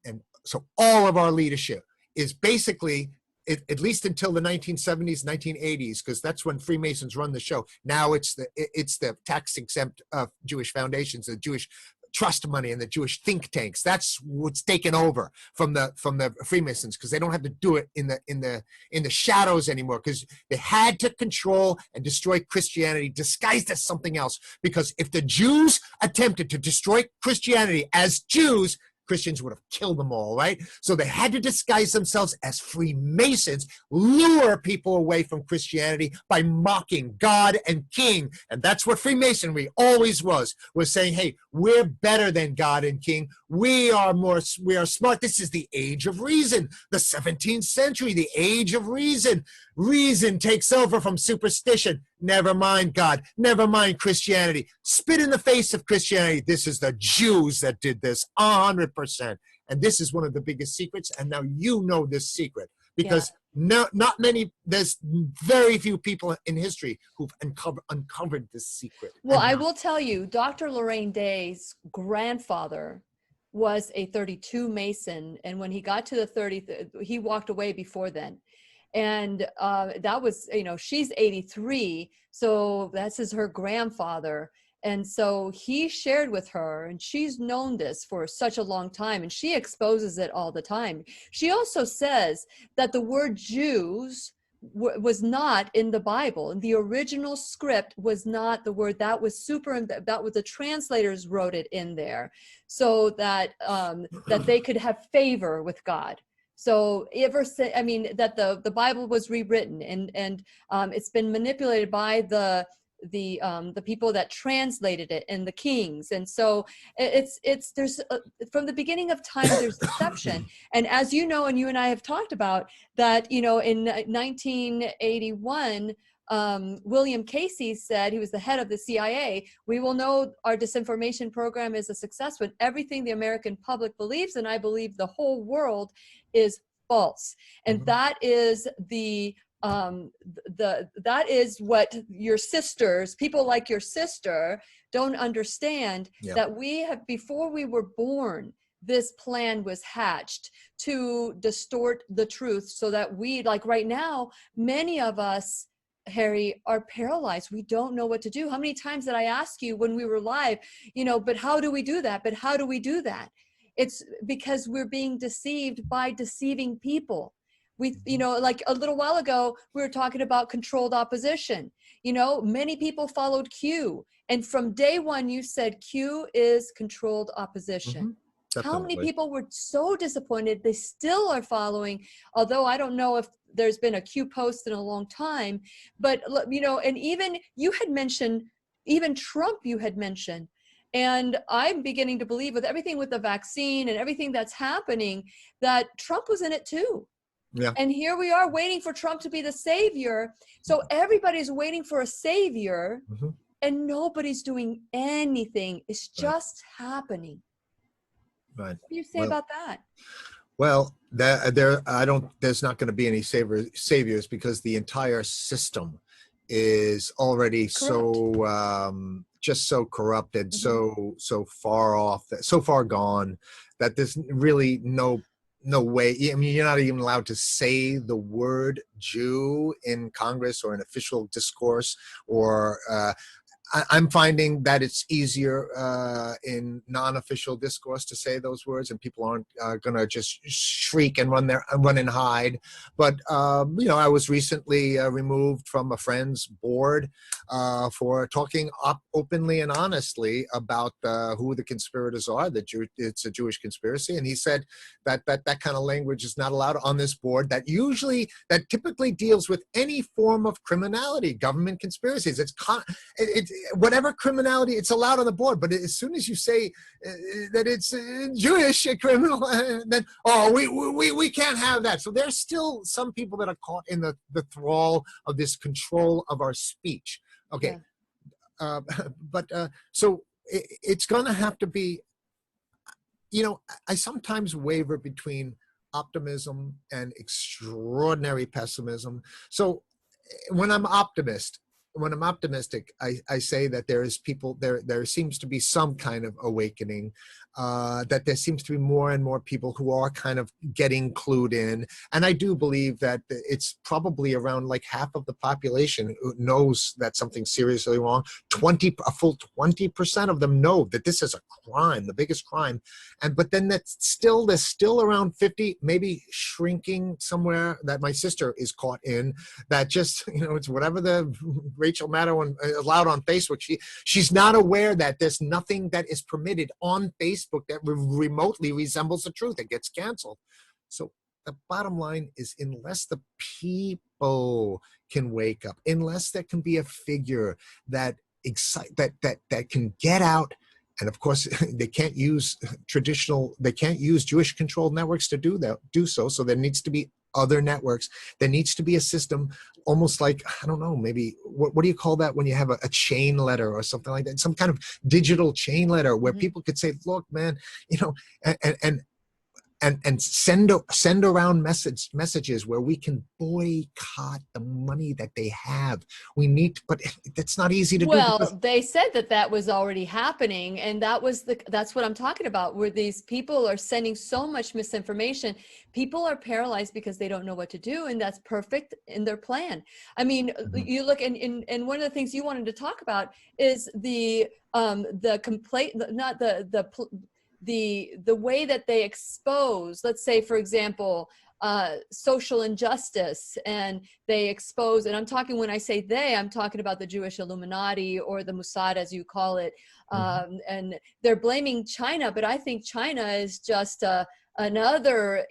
so all of our leadership is basically at least until the 1970s, 1980s, because that's when Freemasons run the show. Now it's the tax exempt Jewish foundations, the Jewish trust money, and the Jewish think tanks. That's what's taken over from the Freemasons, because they don't have to do it in the shadows anymore, because they had to control and destroy Christianity disguised as something else. Because if the Jews attempted to destroy Christianity as Jews, Christians would have killed them all, right? So they had to disguise themselves as Freemasons, lure people away from Christianity by mocking God and King. And that's what Freemasonry always was saying, hey, we're better than God and King. We are smart. This is the age of reason, the 17th century, the age of reason. Reason takes over from superstition. Never mind God. Never mind Christianity. Spit in the face of Christianity. This is the Jews that did this 100%. And this is one of the biggest secrets. And now you know this secret, because there's very few people in history who've uncovered this secret. Well, I will tell you, Dr. Lorraine Day's grandfather was a 32 Mason. And when he got to the 30, he walked away before then. And that was, she's 83. So that's her grandfather. And so he shared with her, and she's known this for such a long time, and she exposes it all the time. She also says that the word Jews was not in the Bible. And the original script was not the word. That was the translators wrote it in there so that that they could have favor with God. So that the Bible was rewritten, and it's been manipulated by the people that translated it and the kings. And so there's from the beginning of time, there's deception. And as you know, and you and I have talked about that, in 1981, William Casey said, he was the head of the CIA, we will know our disinformation program is a success when everything the American public believes, and I believe the whole world, is false. And that is that is what your sisters, people like your sister, don't understand. That we have, before we were born, this plan was hatched to distort the truth, so that we, like right now, many of us, Harry, are paralyzed. We don't know what to do. How many times did I ask you when we were live, but how do we do that? But how do we do that? It's because we're being deceived by deceiving people. We, like a little while ago, we were talking about controlled opposition. Many people followed Q. And from day one, you said Q is controlled opposition. How many people were so disappointed? They still are following, although I don't know if there's been a Q post in a long time. But, and even you had mentioned, even Trump you had mentioned. And I'm beginning to believe, with everything with the vaccine and everything that's happening, that Trump was in it too. Yeah. And here we are waiting for Trump to be the savior. So everybody's waiting for a savior, and nobody's doing anything. It's just happening. Right. What do you say about that? Well, there's not going to be any saviors, because the entire system is already just so corrupted, so far off, so far gone, that there's really no way. I mean, you're not even allowed to say the word Jew in Congress or in official discourse, or I'm finding that it's easier in non-official discourse to say those words, and people aren't going to just shriek and run and hide. But I was recently removed from a friend's board for talking openly and honestly about who the conspirators are. It's a Jewish conspiracy, and he said that kind of language is not allowed on this board. That typically deals with any form of criminality, government conspiracies. It's whatever criminality, it's allowed on the board. But as soon as you say that it's Jewish criminal, then we can't have that. So there's still some people that are caught in the thrall of this control of our speech. Okay, yeah. So it's going to have to be. I sometimes waver between optimism and extraordinary pessimism. So when I'm optimist, I'm optimistic, I say that there seems to be some kind of awakening, that there seems to be more and more people who are kind of getting clued in. And I do believe that it's probably around like half of the population who knows that something's seriously wrong. A full 20% of them know that this is a crime, the biggest crime. But then there's still around 50, maybe shrinking somewhere, that my sister is caught in, that just, it's whatever the Rachel Maddow allowed on Facebook. She's not aware that there's nothing that is permitted on Facebook that remotely resembles the truth. It gets canceled. So the bottom line is, unless the people can wake up, unless there can be a figure that can get out. And of course, they can't use Jewish controlled networks to do so. So there needs to be other networks. There needs to be a system, almost like, I don't know, maybe, what do you call that when you have a chain letter or something like that? Some kind of digital chain letter where people could say, look, man, and send around messages where we can boycott the money that they have. We need to, but that's not easy to do. Well, they said that was already happening, and that's what I'm talking about, where these people are sending so much misinformation. People are paralyzed because they don't know what to do, and that's perfect in their plan. I mean, you look, and one of the things you wanted to talk about is the complaint, not the way that they expose, let's say, for example, social injustice, and they expose, and I'm talking, when I say they, I'm talking about the Jewish Illuminati, or the Mossad, as you call it, and they're blaming China, but I think China is just another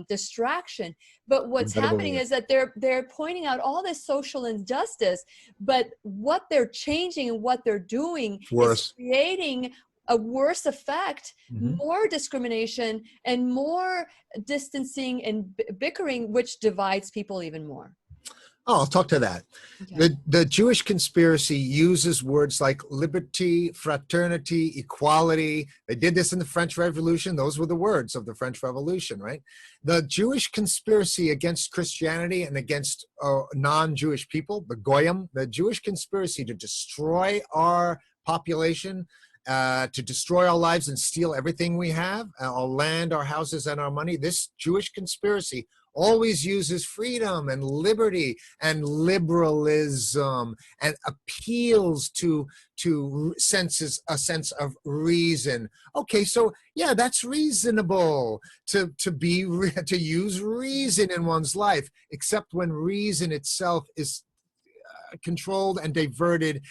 distraction. But what's happening is that they're pointing out all this social injustice, but what they're changing and what they're doing is creating a worse effect, more discrimination, and more distancing and bickering, which divides people even more. Oh, I'll talk to that. Okay. The Jewish conspiracy uses words like liberty, fraternity, equality. They did this in the French Revolution. Those were the words of the French Revolution, right? The Jewish conspiracy against Christianity and against non-Jewish people, the Goyim, the Jewish conspiracy to destroy our population, to destroy our lives and steal everything we have, our land, our houses, and our money. This Jewish conspiracy always uses freedom and liberty and liberalism, and appeals to a sense of reason. Okay, so yeah, that's reasonable to use reason in one's life, except when reason itself is controlled and diverted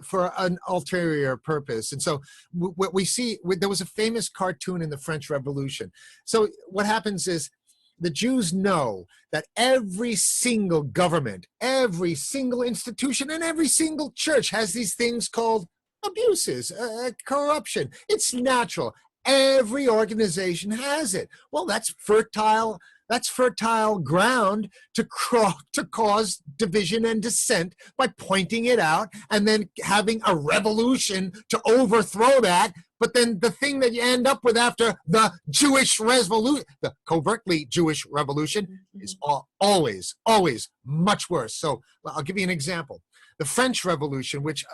for an ulterior purpose. And so what we see, there was a famous cartoon in the French Revolution. So what happens is, the Jews know that every single government, every single institution, and every single church has these things called abuses, corruption. It's natural. Every organization has it. Well, that's fertile ground to cause division and dissent by pointing it out and then having a revolution to overthrow that. But then the thing that you end up with after the Jewish revolution, the covertly Jewish revolution, is always much worse. So I'll give you an example. The French Revolution, which,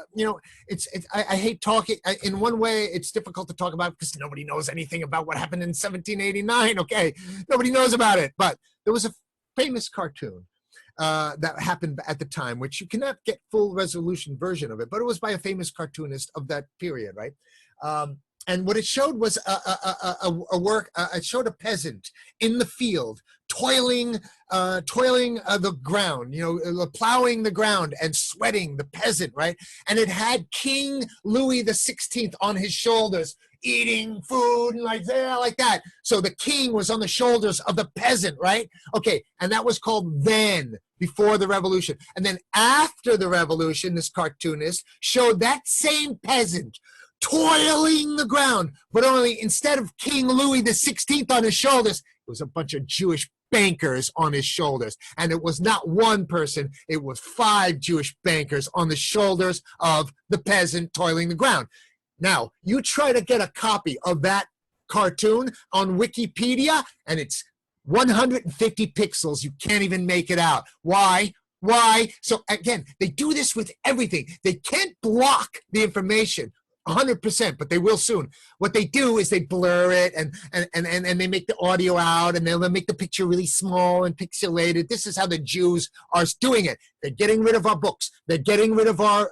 I hate talking. In one way, it's difficult to talk about because nobody knows anything about what happened in 1789, okay? Nobody knows about it. But there was a famous cartoon that happened at the time, which you cannot get full resolution version of it, but it was by a famous cartoonist of that period, right? And what it showed was it showed a peasant in the field toiling the ground, plowing the ground and sweating, the peasant, right? And it had King Louis the 16th on his shoulders, eating food and like that. So the king was on the shoulders of the peasant, right? Okay, and that was called then, before the revolution. And then after the revolution, this cartoonist showed that same peasant toiling the ground, but only instead of King Louis the 16th on his shoulders, it was a bunch of Jewish bankers on his shoulders. And it was not one person, it was 5 Jewish bankers on the shoulders of the peasant toiling the ground. Now, you try to get a copy of that cartoon on Wikipedia, and it's 150 pixels. You can't even make it out. Why? Why? So again, they do this with everything. They can't block the information 100%, but they will soon. What they do is they blur it and they make the audio out, and they'll make the picture really small and pixelated. This is how the Jews are doing it. They're getting rid of our books. They're getting rid of our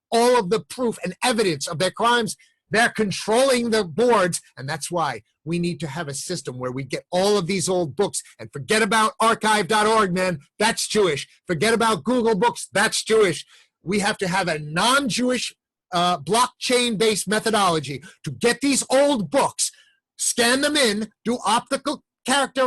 all of the proof and evidence of their crimes. They're controlling the boards, and that's why we need to have a system where we get all of these old books. And forget about archive.org, man. That's Jewish. Forget about Google Books. That's Jewish. We have to have a non-Jewish blockchain-based methodology to get these old books, scan them in, do optical character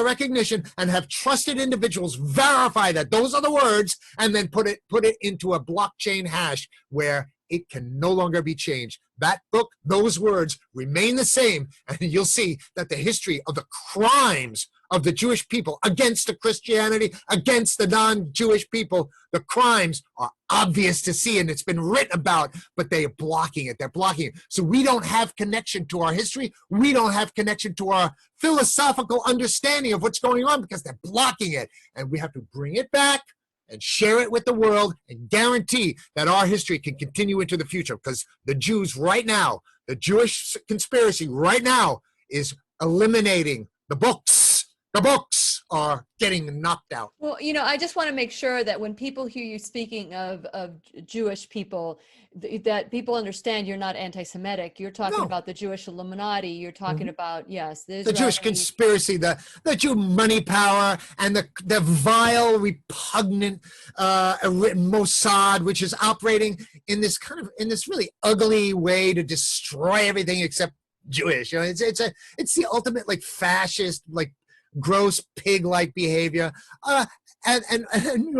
recognition, and have trusted individuals verify that those are the words, and then put it into a blockchain hash where it can no longer be changed. That book, those words remain the same, and you'll see that the history of the crimes of the Jewish people against the Christianity, against the non-Jewish people, the crimes are obvious to see, and it's been written about, but they are blocking it. They're blocking it. So we don't have connection to our history. We don't have connection to our philosophical understanding of what's going on because they're blocking it. And we have to bring it back and share it with the world and guarantee that our history can continue into the future, because the Jews right now, the Jewish conspiracy right now is eliminating the books. The books are getting knocked out. Well, I just want to make sure that when people hear you speaking of Jewish people, that people understand you're not anti-Semitic. You're talking about the Jewish Illuminati. You're talking about, yes, the Jewish conspiracy, the Jew money power, and the vile, repugnant Mossad, which is operating in this really ugly way to destroy everything except Jewish. It's the ultimate fascist, gross pig-like behavior. And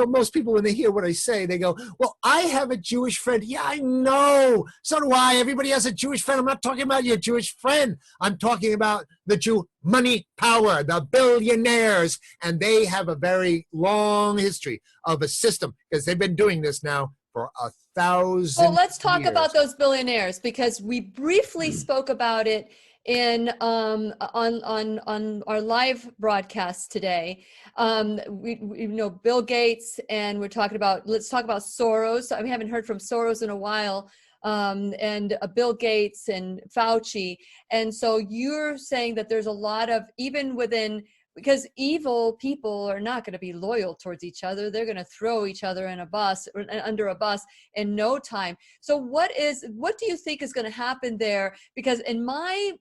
most people, when they hear what I say, they go, well, I have a Jewish friend. Yeah, I know. So do I. Everybody has a Jewish friend. I'm not talking about your Jewish friend. I'm talking about the Jew money power, the billionaires. And they have a very long history of a system, because they've been doing this now for 1,000 Well, let's talk years. about those billionaires, because we briefly spoke about it in on our live broadcast today. We know Bill Gates, and let's talk about Soros. We haven't heard from Soros in a while, and Bill Gates and Fauci. And so you're saying that there's a lot of, even within, because evil people are not going to be loyal towards each other. They're going to throw each other in a bus, or under a bus, in no time. So what do you think is going to happen there? Because in my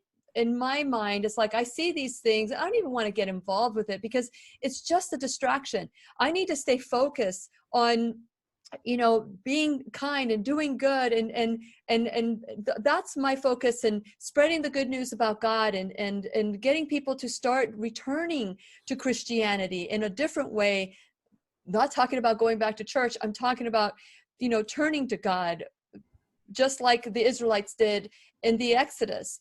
mind, it's like I see these things. I don't even want to get involved with it because it's just a distraction. I need to stay focused on, being kind and doing good, and that's my focus, and spreading the good news about God, and getting people to start returning to Christianity in a different way. Not talking about going back to church. I'm talking about, turning to God, just like the Israelites did in the Exodus,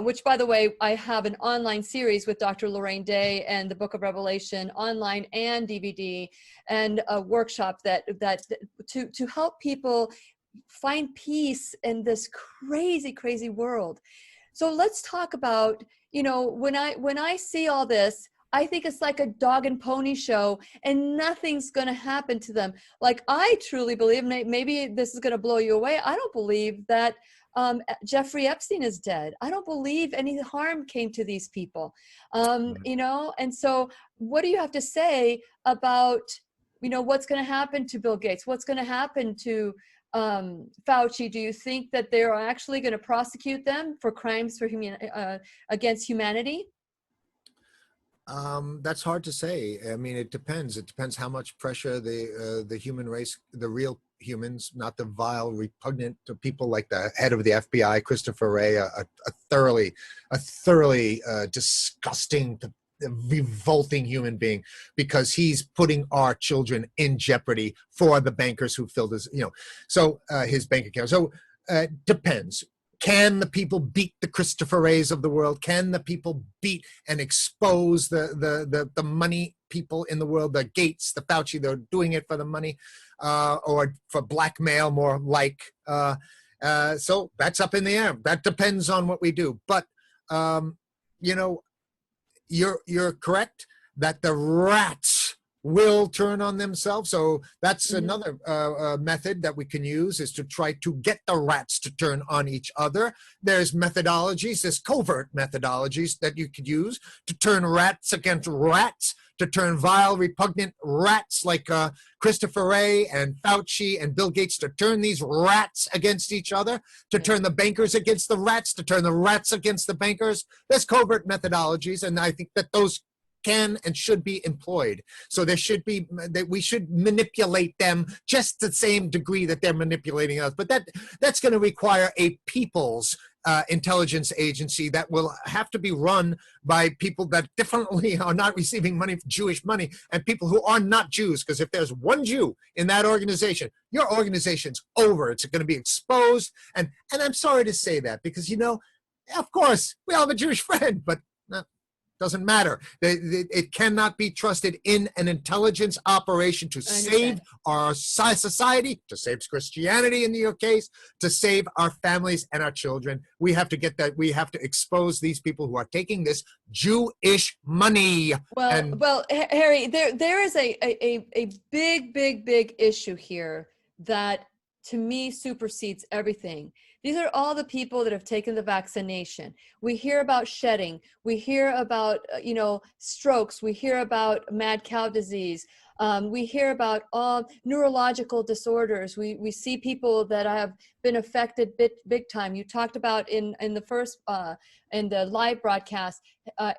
which, by the way, I have an online series with Dr. Lorraine Day and the Book of Revelation, online and DVD, and a workshop that to help people find peace in this crazy, crazy world. So let's talk about, when I see all this, I think it's like a dog and pony show, and nothing's going to happen to them. Like, I truly believe, maybe this is going to blow you away, I don't believe that Jeffrey Epstein is dead. I don't believe any harm came to these people. And so what do you have to say about, what's going to happen to Bill Gates? What's going to happen to Fauci? Do you think that they're actually going to prosecute them for crimes against humanity? That's hard to say. I mean, it depends. It depends how much pressure the human race, the real humans, not the vile, repugnant people like the head of the FBI, Christopher Wray, a thoroughly disgusting, revolting human being, because he's putting our children in jeopardy for the bankers who filled his, his bank account. So depends. Can the people beat the Christopher Wrays of the world? Can the people beat and expose the money people in the world, the Gates, the Fauci? They're doing it for the money, or for blackmail, more like. So that's up in the air. That depends on what we do. But you're correct that the rats will turn on themselves. So that's Mhm. another method that we can use, is to try to get the rats to turn on each other. There's methodologies, there's covert methodologies that you could use to turn rats against rats, to turn vile, repugnant rats like Christopher Wray and Fauci and Bill Gates, to turn these rats against each other, to turn the bankers against the rats, to turn the rats against the bankers. There's covert methodologies, and I think that those can and should be employed. So there should be, that we should manipulate them just the same degree that they're manipulating us. But that's going to require a people's intelligence agency that will have to be run by people that definitely are not receiving money, Jewish money, and people who are not Jews. Because if there's one Jew in that organization, your organization's over. It's going to be exposed. And I'm sorry to say that, because, you know, of course, we all have a Jewish friend, but doesn't matter. It cannot be trusted in an intelligence operation to save our society, to save Christianity in your case, to save our families and our children. We have to get that. We have to expose these people who are taking this Jewish money. Well, Harry, there is a big issue here that to me supersedes everything. These are all the people that have taken the vaccination. We hear about shedding. We hear about, strokes. We hear about mad cow disease. We hear about all neurological disorders. We see people that have been affected big time. You talked about in the first, in the live broadcast,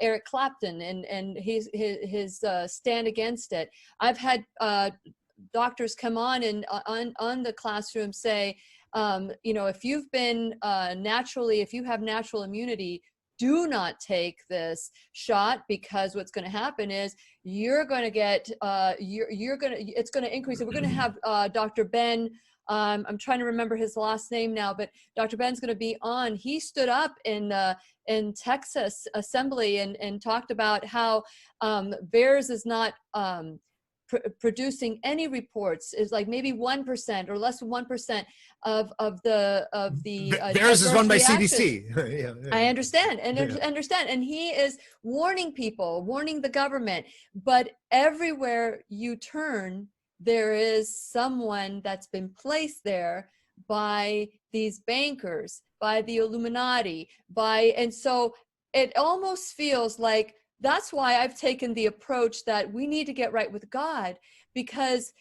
Eric Clapton and his stand against it. I've had doctors come on and on the classroom say, if you've been if you have natural immunity, do not take this shot, because what's going to happen is you're going to get, it's going to increase. We're going to have Dr. Ben, I'm trying to remember his last name now, but Dr. Ben's going to be on. He stood up in Texas Assembly and talked about how VAERS is not producing any reports, is like maybe 1% or less than 1% of the VAERS is run by CDC. Yeah. I understand and he is warning people, warning the government, but everywhere you turn there is someone that's been placed there by these bankers, by the Illuminati, and so it almost feels like that's why I've taken the approach that we need to get right with God, because,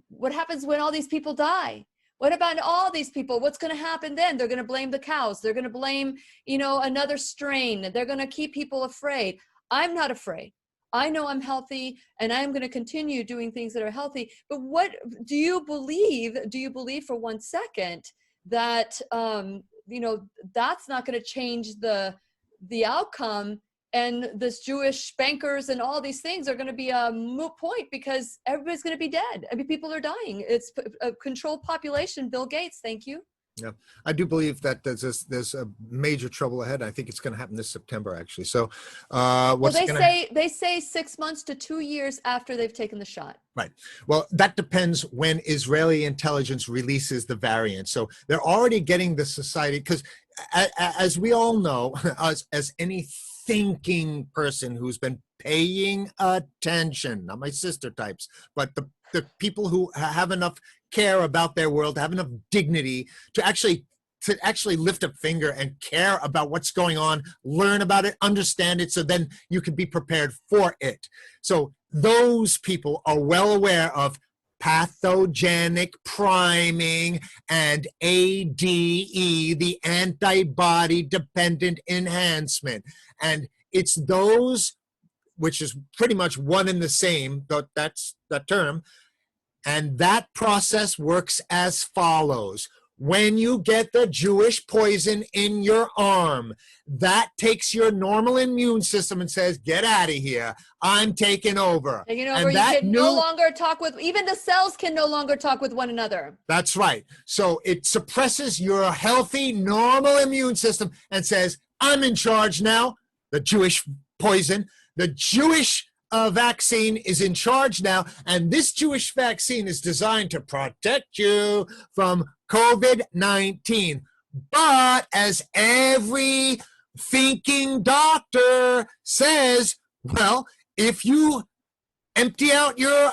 what happens when all these people die? What about all these people? What's going to happen then? They're going to blame the cows. They're going to blame, another strain. They're going to keep people afraid. I'm not afraid. I know I'm healthy, and I'm going to continue doing things that are healthy. But what do you believe? Do you believe for 1 second that, that's not going to change the outcome? And this Jewish bankers and all these things are going to be a moot point, because everybody's going to be dead. I mean, people are dying. It's a controlled population. Bill Gates, thank you. Yeah, I do believe that there's a major trouble ahead. I think it's going to happen this September, actually. So, they say 6 months to 2 years after they've taken the shot. Right. Well, that depends when Israeli intelligence releases the variant. So they're already getting the society, because as we all know, as any thinking person who's been paying attention, not my sister types, but the people who have enough care about their world, have enough dignity to actually lift a finger and care about what's going on, learn about it, understand it, so then you can be prepared for it. So those people are well aware of pathogenic priming and ADE, the antibody dependent enhancement. And it's those, which is pretty much one and the same, but that's the term. And that process works as follows. When you get the Jewish poison in your arm, that takes your normal immune system and says, get out of here. I'm taking over. Taking over. You can no longer talk with, even the cells can no longer talk with one another. That's right. So it suppresses your healthy, normal immune system and says, I'm in charge now. The Jewish poison, the Jewish vaccine is in charge now, and this Jewish vaccine is designed to protect you from COVID-19. But as every thinking doctor says, well, if you empty out your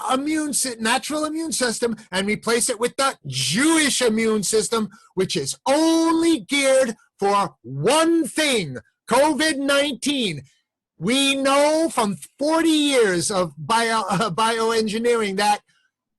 natural immune system and replace it with the Jewish immune system, which is only geared for one thing, COVID-19. We know from 40 years of bioengineering that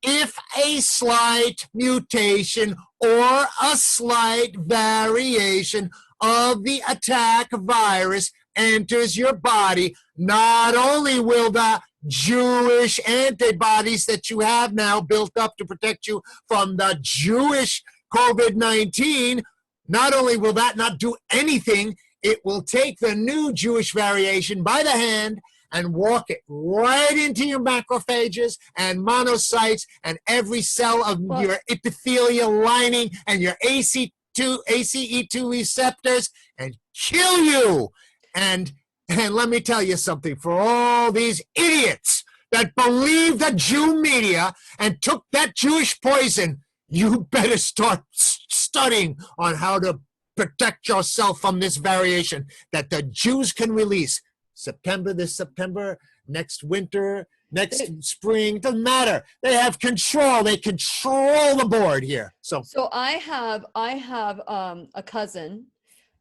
if a slight mutation or a slight variation of the attack virus enters your body, not only will the Jewish antibodies that you have now built up to protect you from the Jewish COVID-19, not only will that not do anything, it will take the new Jewish variation by the hand and walk it right into your macrophages and monocytes and every cell of your epithelial lining and your ACE2 receptors and kill you. And let me tell you something, for all these idiots that believe the Jew media and took that Jewish poison, you better start studying on how to protect yourself from this variation that the Jews can release. This September, next winter, next spring, doesn't matter. They have control. They control the board here. So I have a cousin,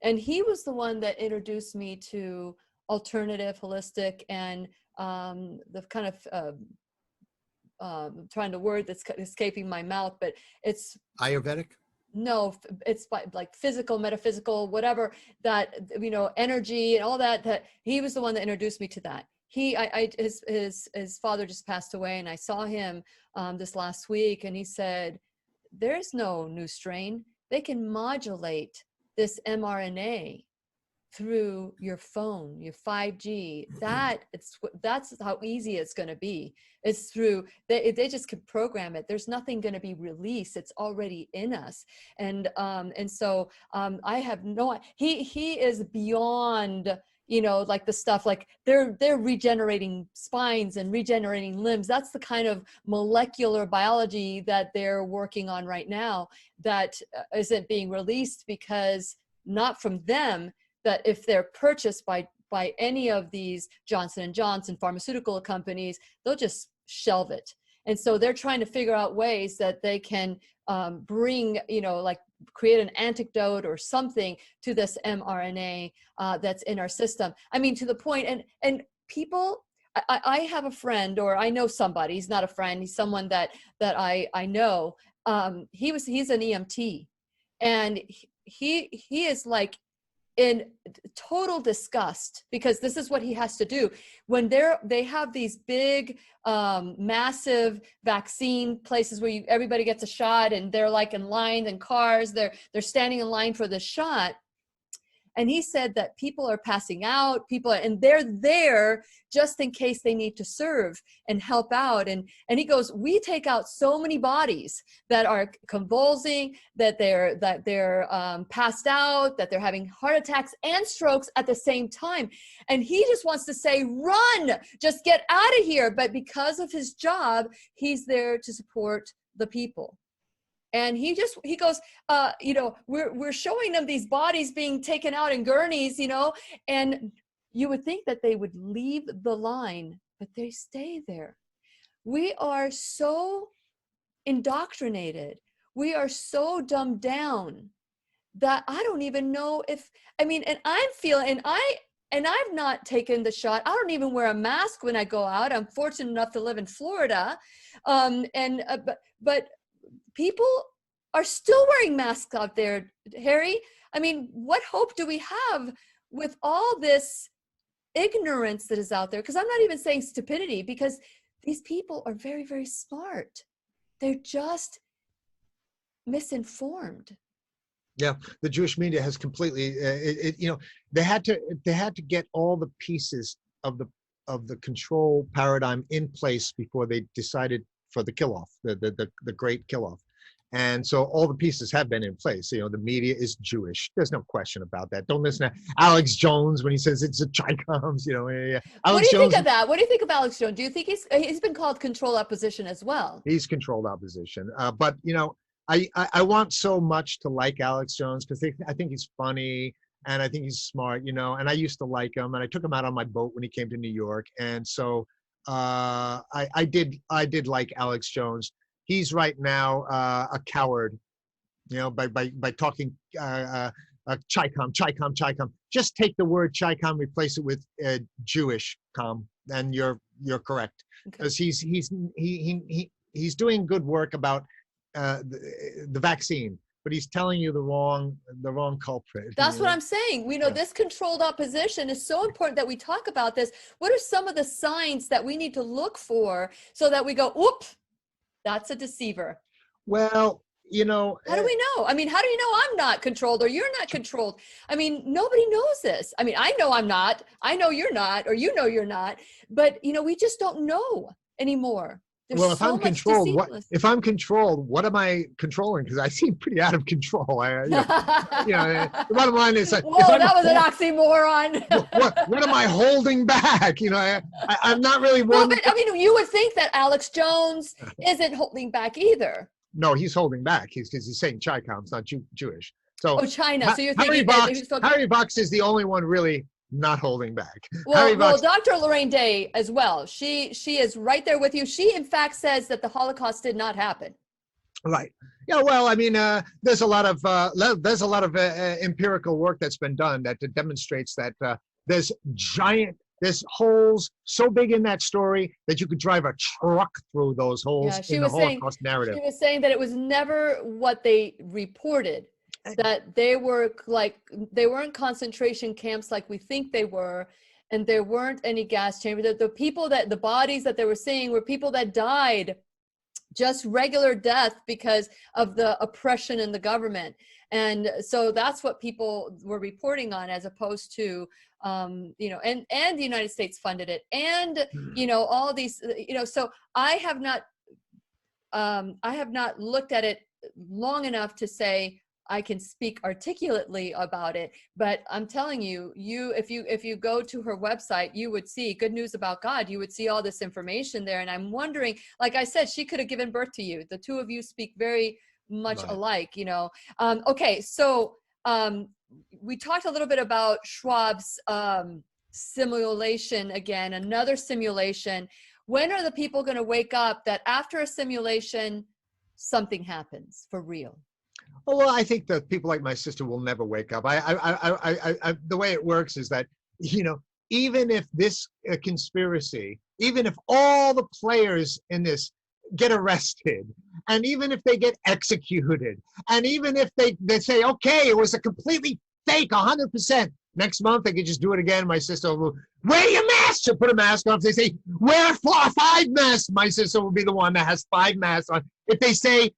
and he was the one that introduced me to alternative, holistic, and the kind of trying to word that's escaping my mouth, but it's Ayurvedic. No, it's like physical, metaphysical, whatever, that, you know, energy and all that, that he was the one that introduced me to that. His father just passed away, and I saw him this last week, and he said, there's no new strain. They can modulate this mRNA through your phone, your 5G. That's how easy it's going to be. It's through, they just can program it. There's nothing going to be released. It's already in us. And so I have no, he is beyond, you know, like the stuff, like they're regenerating spines and regenerating limbs. That's the kind of molecular biology that they're working on right now that isn't being released, because not from them, that if they're purchased by any of these Johnson & Johnson pharmaceutical companies, they'll just shelve it. And so they're trying to figure out ways that they can bring, you know, like create an antidote or something to this mRNA that's in our system. I mean, to the point, and people, I have a friend, or I know somebody, he's not a friend, he's someone that I know. He's an EMT, and he is like in total disgust, because this is what he has to do when they have these big massive vaccine places where everybody gets a shot, and they're like in line in cars, they're standing in line for the shot. And he said that people are passing out, and they're there just in case they need to serve and help out. And he goes, we take out so many bodies that are convulsing, that they're passed out, that they're having heart attacks and strokes at the same time. And he just wants to say, run, just get out of here. But because of his job, he's there to support the people. And he goes, you know, we're showing them these bodies being taken out in gurneys, you know, and you would think that they would leave the line, but they stay there. We are so indoctrinated. We are so dumbed down that I don't even know if, I mean, and I'm feeling, and I've not taken the shot. I don't even wear a mask when I go out. I'm fortunate enough to live in Florida. But people are still wearing masks out there, Harry. I mean, what hope do we have with all this ignorance that is out there? Because I'm not even saying stupidity, because these people are very, very smart. They're just misinformed. Yeah, the Jewish media has completely, you know, they had to get all the pieces of the control paradigm in place before they decided for the kill-off, the great kill-off. And so all the pieces have been in place. You know, the media is Jewish. There's no question about that. Don't listen to Alex Jones when he says it's a trichomes, you know. Yeah. What do you think of that? What do you think of Alex Jones? Do you think he's been called control opposition as well? He's controlled opposition. But, you know, I want so much to like Alex Jones, because I think he's funny, and I think he's smart, you know, and I used to like him, and I took him out on my boat when he came to New York. And so I did like Alex Jones. He's right now a coward, by talking Chi-com. Just take the word Chi-com, replace it with Jewish com, and you're correct. Okay. Because he's doing good work about the vaccine, but he's telling you the wrong culprit. That's what I'm saying. We know Yeah. this controlled opposition is so important that we talk about this. What are some of the signs that we need to look for so that we go, whoop, that's a deceiver? Well, How do we know? I mean, how do you know I'm not controlled or you're not controlled? I mean, nobody knows this. I mean, I know I'm not. I know you're not, or you know you're not. But, we just don't know anymore. There's well, if so I'm much controlled, deceitfulness. if I'm controlled, what am I controlling? Because I seem pretty out of control. The bottom line is, if Whoa, I'm that was an oxymoron. what am I holding back? I'm not really Well, one. but I mean, you would think that Alex Jones isn't holding back either. No, he's holding back. He's saying Chi-com's not Jewish. So Oh, China. So you're Harry thinking Box, that he's talking. Harry Box is the only one really not holding back. Well, Box, Dr. Lorraine Day as well. She is right there with you. She, in fact, says that the Holocaust did not happen. right. Yeah. Well, I mean, there's a lot of empirical work that's been done that demonstrates that there's holes so big in that story that you could drive a truck through those holes in the Holocaust narrative. She was saying that it was never what they reported, that they weren't concentration camps like we think they were, and there weren't any gas chambers. That the bodies that they were seeing were people that died just regular death because of the oppression in the government. And so that's what people were reporting on, as opposed to, and the United States funded it. And, all these, so I have not looked at it long enough to say I can speak articulately about it, but I'm telling you, if you go to her website, you would see Good News About God. You would see all this information there. And I'm wondering, like I said, she could have given birth to you. The two of you speak very much alike, Okay. So, we talked a little bit about Schwab's, simulation again, another simulation. When are the people going to wake up that after a simulation, something happens for real? Oh, well, I think that people like my sister will never wake up. The way it works is that, even if this conspiracy, even if all the players in this get arrested, and even if they get executed, and even if they say, okay, it was a completely fake, 100%, next month they could just do it again. My sister will wear your mask. She'll put a mask on. If they say, wear 5 masks, my sister will be the one that has 5 masks on. If they say,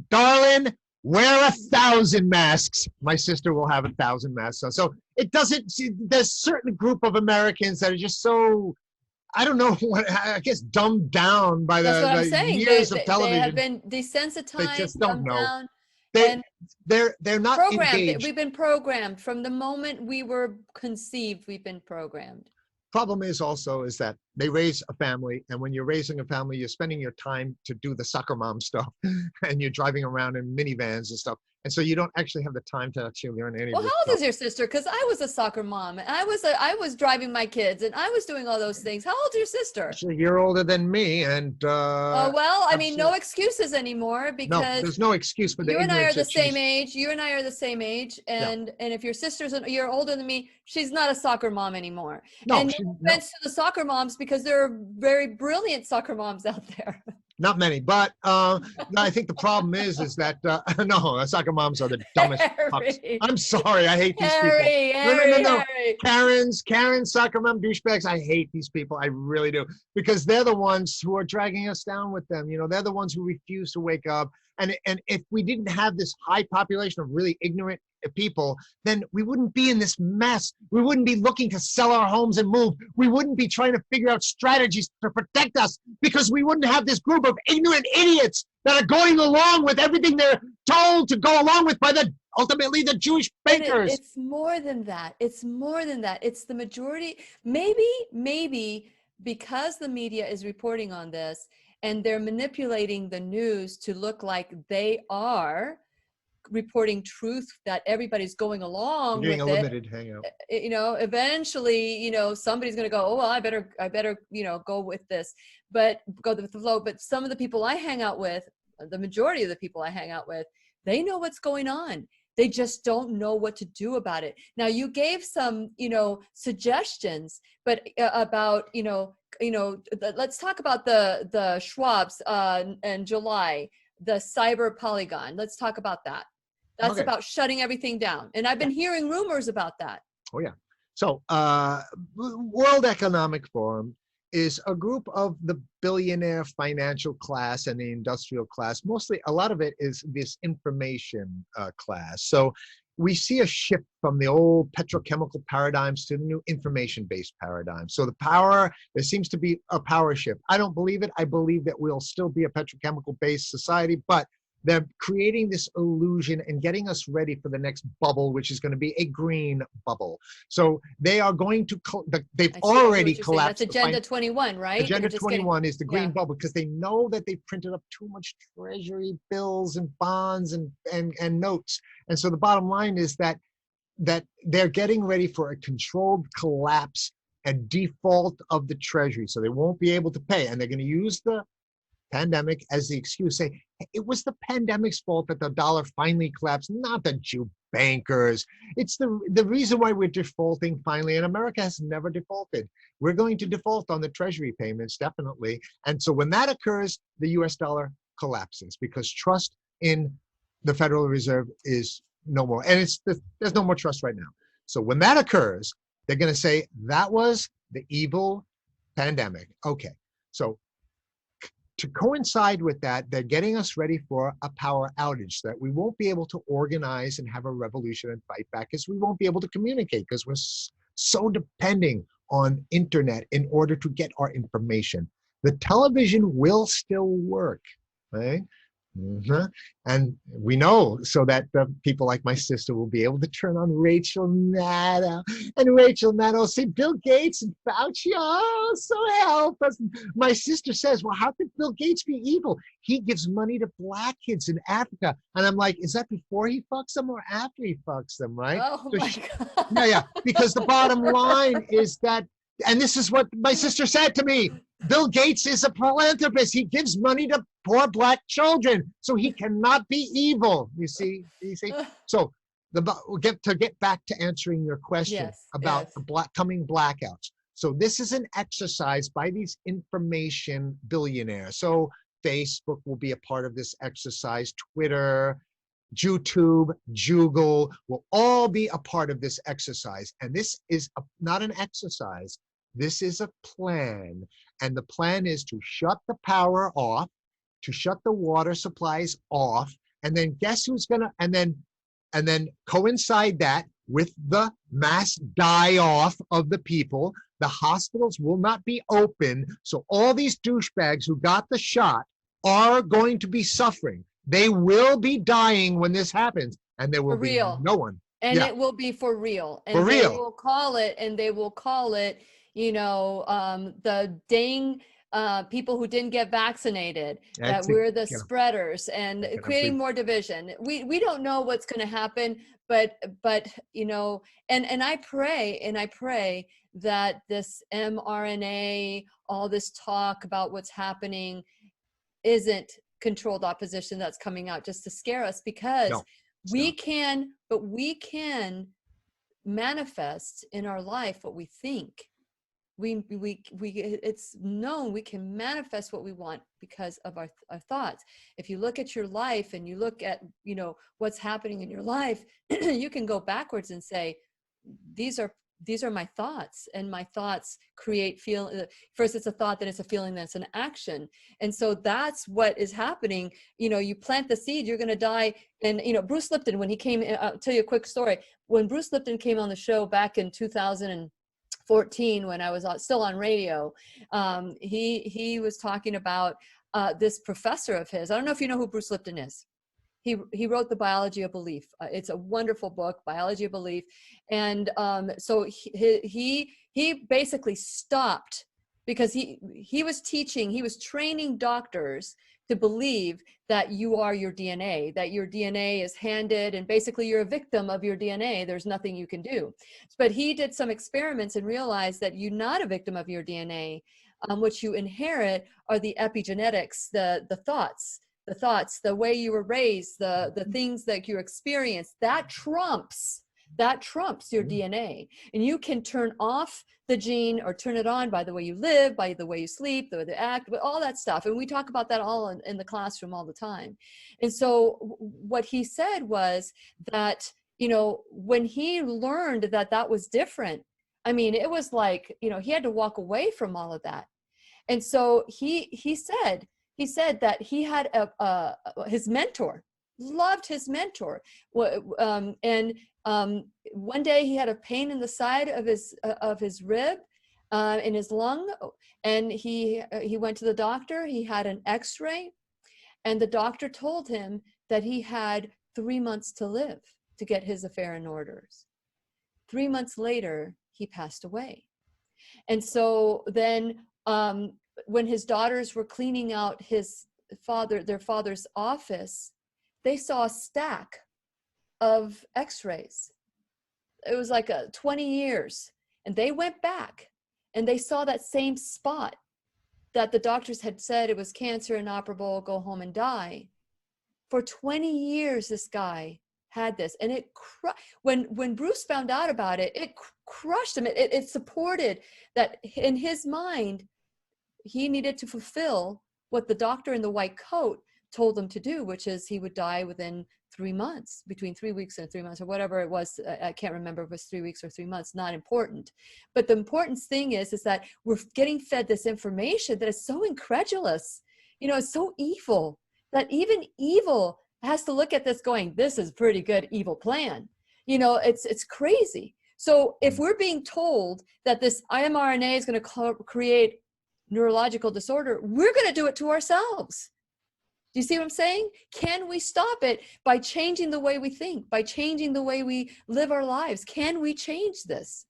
darling, wear 1,000 masks, my sister will have 1,000 masks on. So it doesn't, there's certain group of Americans that are just so, I don't know what, I guess dumbed down by the years of television. They have been desensitized, they just don't know. Down, they're not programmed. engaged. We've been programmed from the moment we were conceived. We've been programmed. Problem is that they raise a family, and when you're raising a family, you're spending your time to do the soccer mom stuff, and you're driving around in minivans and stuff, and so you don't actually have the time to actually learn any. Well, of this how old stuff. is your sister? Because I was a soccer mom, and I was driving my kids, and I was doing all those things. How old is your sister? She's a year older than me, and oh well, I mean, no excuses anymore, because no, there's no excuse for the you and I are the ignorance same age. You and I are the same age, and if your sister's a year older than me, she's not a soccer mom anymore. No, and no offense to the soccer moms, because there are very brilliant soccer moms out there. Not many, but no, I think the problem is that no, soccer moms are the dumbest. I'm sorry, I hate these people. No. Karen, soccer mom douchebags. I hate these people. I really do, because they're the ones who are dragging us down with them. They're the ones who refuse to wake up. And if we didn't have this high population of really ignorant people, then we wouldn't be in this mess. We wouldn't be looking to sell our homes and move. We wouldn't be trying to figure out strategies to protect us, because we wouldn't have this group of ignorant idiots that are going along with everything they're told to go along with by ultimately the Jewish bankers. It's more than that. It's the majority. Maybe because the media is reporting on this and they're manipulating the news to look like they are reporting truth that everybody's going along You're getting with a it, limited hangout. you know, eventually, you know, somebody's going to go, oh, well, I better, you know, go with this, but go with the flow. But some of the people I hang out with, the majority of the people I hang out with, they know what's going on. They just don't know what to do about it. Now, you gave some, you know, suggestions, but about, let's talk about the Schwab's in July, the cyber polygon. Let's talk about that. That's Okay. about shutting everything down. And I've been hearing rumors about that. Oh, yeah. So World Economic Forum is a group of the billionaire financial class and the industrial class. Mostly, a lot of it is this information class. So we see a shift from the old petrochemical paradigms to the new information-based paradigm. So there seems to be a power shift. I don't believe it. I believe that we'll still be a petrochemical-based society, but they're creating this illusion and getting us ready for the next bubble, which is going to be a green bubble. So they are going to, they've already collapsed. That's Agenda 21, right? Agenda 21 is the green yeah. bubble, because they know that they printed up too much treasury bills and bonds and notes. And so the bottom line is that they're getting ready for a controlled collapse and default of the treasury. So they won't be able to pay. And they're going to use the pandemic as the excuse, say it was the pandemic's fault that the dollar finally collapsed, not the Jew bankers. It's the reason why we're defaulting finally, and America has never defaulted. We're going to default on the treasury payments, definitely. And so when that occurs, the US dollar collapses because trust in the Federal Reserve is no more. And there's no more trust right now. So when that occurs, they're going to say that was the evil pandemic. Okay. So to coincide with that, they're getting us ready for a power outage, that we won't be able to organize and have a revolution and fight back, because we won't be able to communicate, because we're so depending on internet in order to get our information. The television will still work, right? And we know, so that the people like my sister will be able to turn on Rachel Maddow, and Rachel Maddow will say, Bill Gates and Fauci, oh, so help us. My sister says, well, how could Bill Gates be evil? He gives money to black kids in Africa. And I'm like, is that before he fucks them or after he fucks them, right? Oh So my God. yeah, because the bottom line is that, and this is what my sister said to me, Bill Gates is a philanthropist. He gives money to poor black children, so he cannot be evil. You see? So we'll get back to answering your question about the coming blackouts. So this is an exercise by these information billionaires. So Facebook will be a part of this exercise. Twitter, YouTube, Google will all be a part of this exercise. And this is not an exercise. This is a plan. And the plan is to shut the power off, to shut the water supplies off, and then guess who's gonna, and then coincide that with the mass die-off of the people. The hospitals will not be open, so all these douchebags who got the shot are going to be suffering. They will be dying when this happens, and there will be no one. And it will be for real. And for real. They will call it, the dang people who didn't get vaccinated, that we're the spreaders, and creating more division. We don't know what's going to happen, but and I pray that this mRNA, all this talk about what's happening, isn't controlled opposition that's coming out just to scare us, because we can manifest in our life what we think. It's known we can manifest what we want because of our thoughts. If you look at your life and you look at what's happening in your life, you can go backwards and say, these are my thoughts, and my thoughts create first it's a thought, then it's a feeling, then it's an action. And so that's what is happening. You plant the seed, you're going to die. And Bruce Lipton, when he came, I'll tell you a quick story. When Bruce Lipton came on the show back in 2014, when I was still on radio, he was talking about this professor of his. I don't know if you know who Bruce Lipton is. He wrote The Biology of Belief. It's a wonderful book, Biology of Belief. And so he basically stopped, because he was training doctors to believe that you are your DNA, that your DNA is handed, and basically you're a victim of your DNA. There's nothing you can do. But he did some experiments and realized that you're not a victim of your DNA. What you inherit are the epigenetics, the thoughts, the way you were raised, the things that you experience. That trumps your DNA. And you can turn off the gene or turn it on by the way you live, by the way you sleep, the way you act, all that stuff. And we talk about that all in the classroom all the time. And so what he said was that, you know, when he learned that that was different, I mean, it was like, you know, he had to walk away from all of that. And so he said that he had his mentor, loved his mentor. One day he had a pain in the side of his rib, in his lung, and he went to the doctor. He had an X-ray, and the doctor told him that he had 3 months to live to get his affair in orders. 3 months later, he passed away. And so then, when his daughters were cleaning out their father's office, they saw a stack of X-rays. It was like 20 years. And they went back and they saw that same spot that the doctors had said it was cancer, inoperable, go home and die. For 20 years, this guy had this. And when Bruce found out about it, it crushed him. It supported that in his mind, he needed to fulfill what the doctor in the white coat told him to do, which is he would die within 3 months, between 3 weeks and 3 months, or whatever it was. I can't remember if it was 3 weeks or 3 months, not important. But the important thing is that we're getting fed this information that is so incredulous, you know, it's so evil, that even evil has to look at this going, this is pretty good evil plan. You know, it's crazy. So if we're being told that this mRNA is going to create neurological disorder, we're going to do it to ourselves. Do you see what I'm saying? Can we stop it by changing the way we think, by changing the way we live our lives? Can we change this?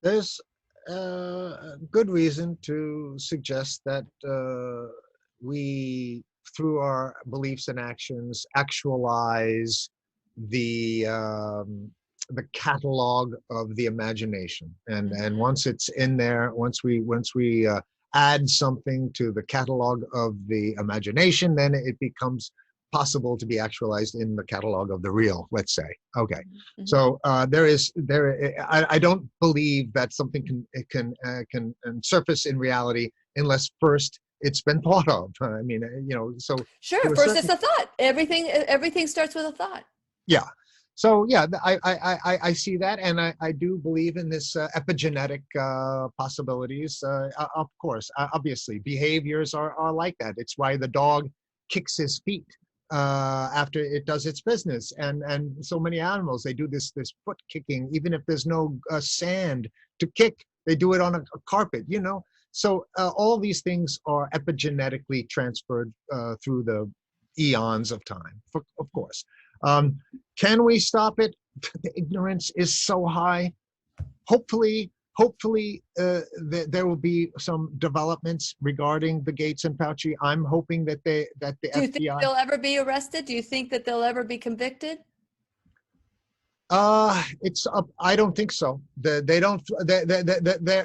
There's good reason to suggest that we, through our beliefs and actions, actualize the catalog of the imagination. And once it's in there, once we add something to the catalog of the imagination, then it becomes possible to be actualized in the catalog of the real, let's say. Okay. Mm-hmm. So I don't believe that something can surface in reality unless first it's been thought of. I mean, you know, so sure. First, it's a thought. Everything starts with a thought. Yeah. So yeah, I see that, and I do believe in this epigenetic possibilities. Of course, obviously, behaviors are like that. It's why the dog kicks his feet after it does its business, and so many animals, they do this foot kicking, even if there's no sand to kick. They do it on a carpet, you know. So all these things are epigenetically transferred through the eons of time, of course. Can we stop it? The ignorance is so high. Hopefully, there will be some developments regarding the Gates and Fauci. I'm hoping that the FBI. Do you think they'll ever be arrested? Do you think that they'll ever be convicted? It's up. I don't think so. They don't.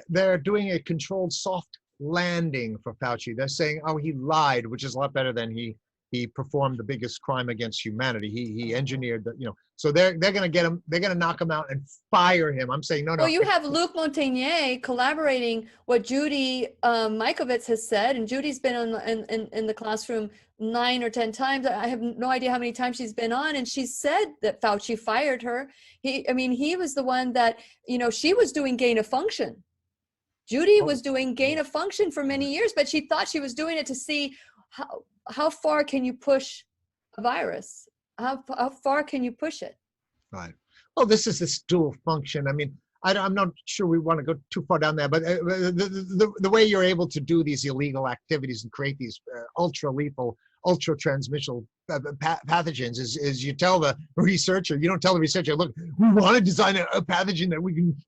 They're doing a controlled soft landing for Fauci. They're saying, oh, he lied, which is a lot better than he performed the biggest crime against humanity. He engineered the, you know, so they're going to get him, they're going to knock him out and fire him. I'm saying, no. Well, you have Luc Montagnier collaborating what Judy Mikovits has said, and Judy's been in the classroom 9 or 10 times. I have no idea how many times she's been on, and she said that Fauci fired her. He was the one that, you know, she was doing gain of function. Judy was doing gain of function for many years, but she thought she was doing it to see how far can you push a virus? How far can you push it? Right. Well, this is this dual function. I mean, I'm not sure we want to go too far down there, but the way you're able to do these illegal activities and create these ultra lethal, ultra transmissible pathogens is you tell the researcher, you don't tell the researcher, look, we want to design a pathogen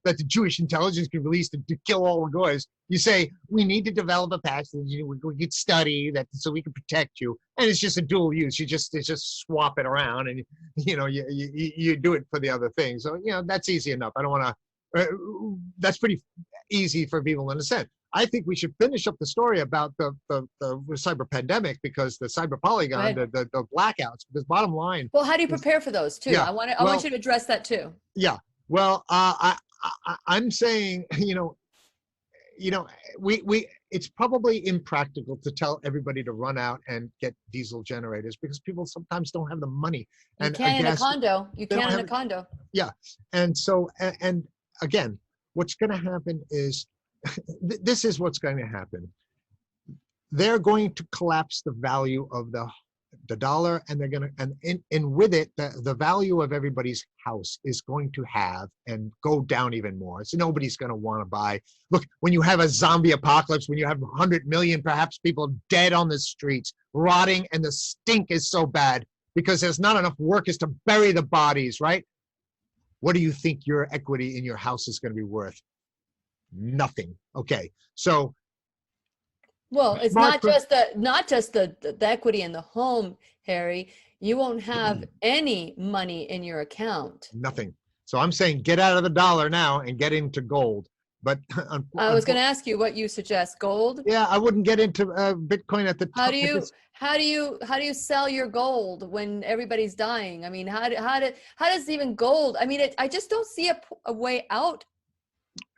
that the Jewish intelligence can release to kill all the goys. You say, we need to develop a pathogen we could study that so we can protect you. And it's just a dual use. You just swap it around and, you do it for the other thing. So, that's easy enough. I don't want to, that's pretty easy for people to understand. I think we should finish up the story about the cyber pandemic, because the cyber polygon, the blackouts, because bottom line. Well, how do you prepare for those too? Yeah, I want you to address that too. Yeah. Well, I'm saying, it's probably impractical to tell everybody to run out and get diesel generators, because people sometimes don't have the money. You can in a condo. You can in a condo. Yeah. And so, and again, what's going to happen is, this is what's going to happen. They're going to collapse the value of the dollar, and they're going to, and with it, the value of everybody's house is going to have and go down even more. So nobody's going to want to buy. Look, when you have a zombie apocalypse, when you have 100 million perhaps people dead on the streets, rotting, and the stink is so bad because there's not enough workers to bury the bodies, right? What do you think your equity in your house is going to be worth? Nothing. Okay, so well, it's not just the equity in the home, Harry. You won't have any money in your account. Nothing. So I'm saying get out of the dollar now and get into gold. But I was going to ask you what you suggest. Gold? Yeah, I wouldn't get into Bitcoin at the time. How do you sell your gold when everybody's dying? I mean, how does even gold? I mean, I just don't see a way out.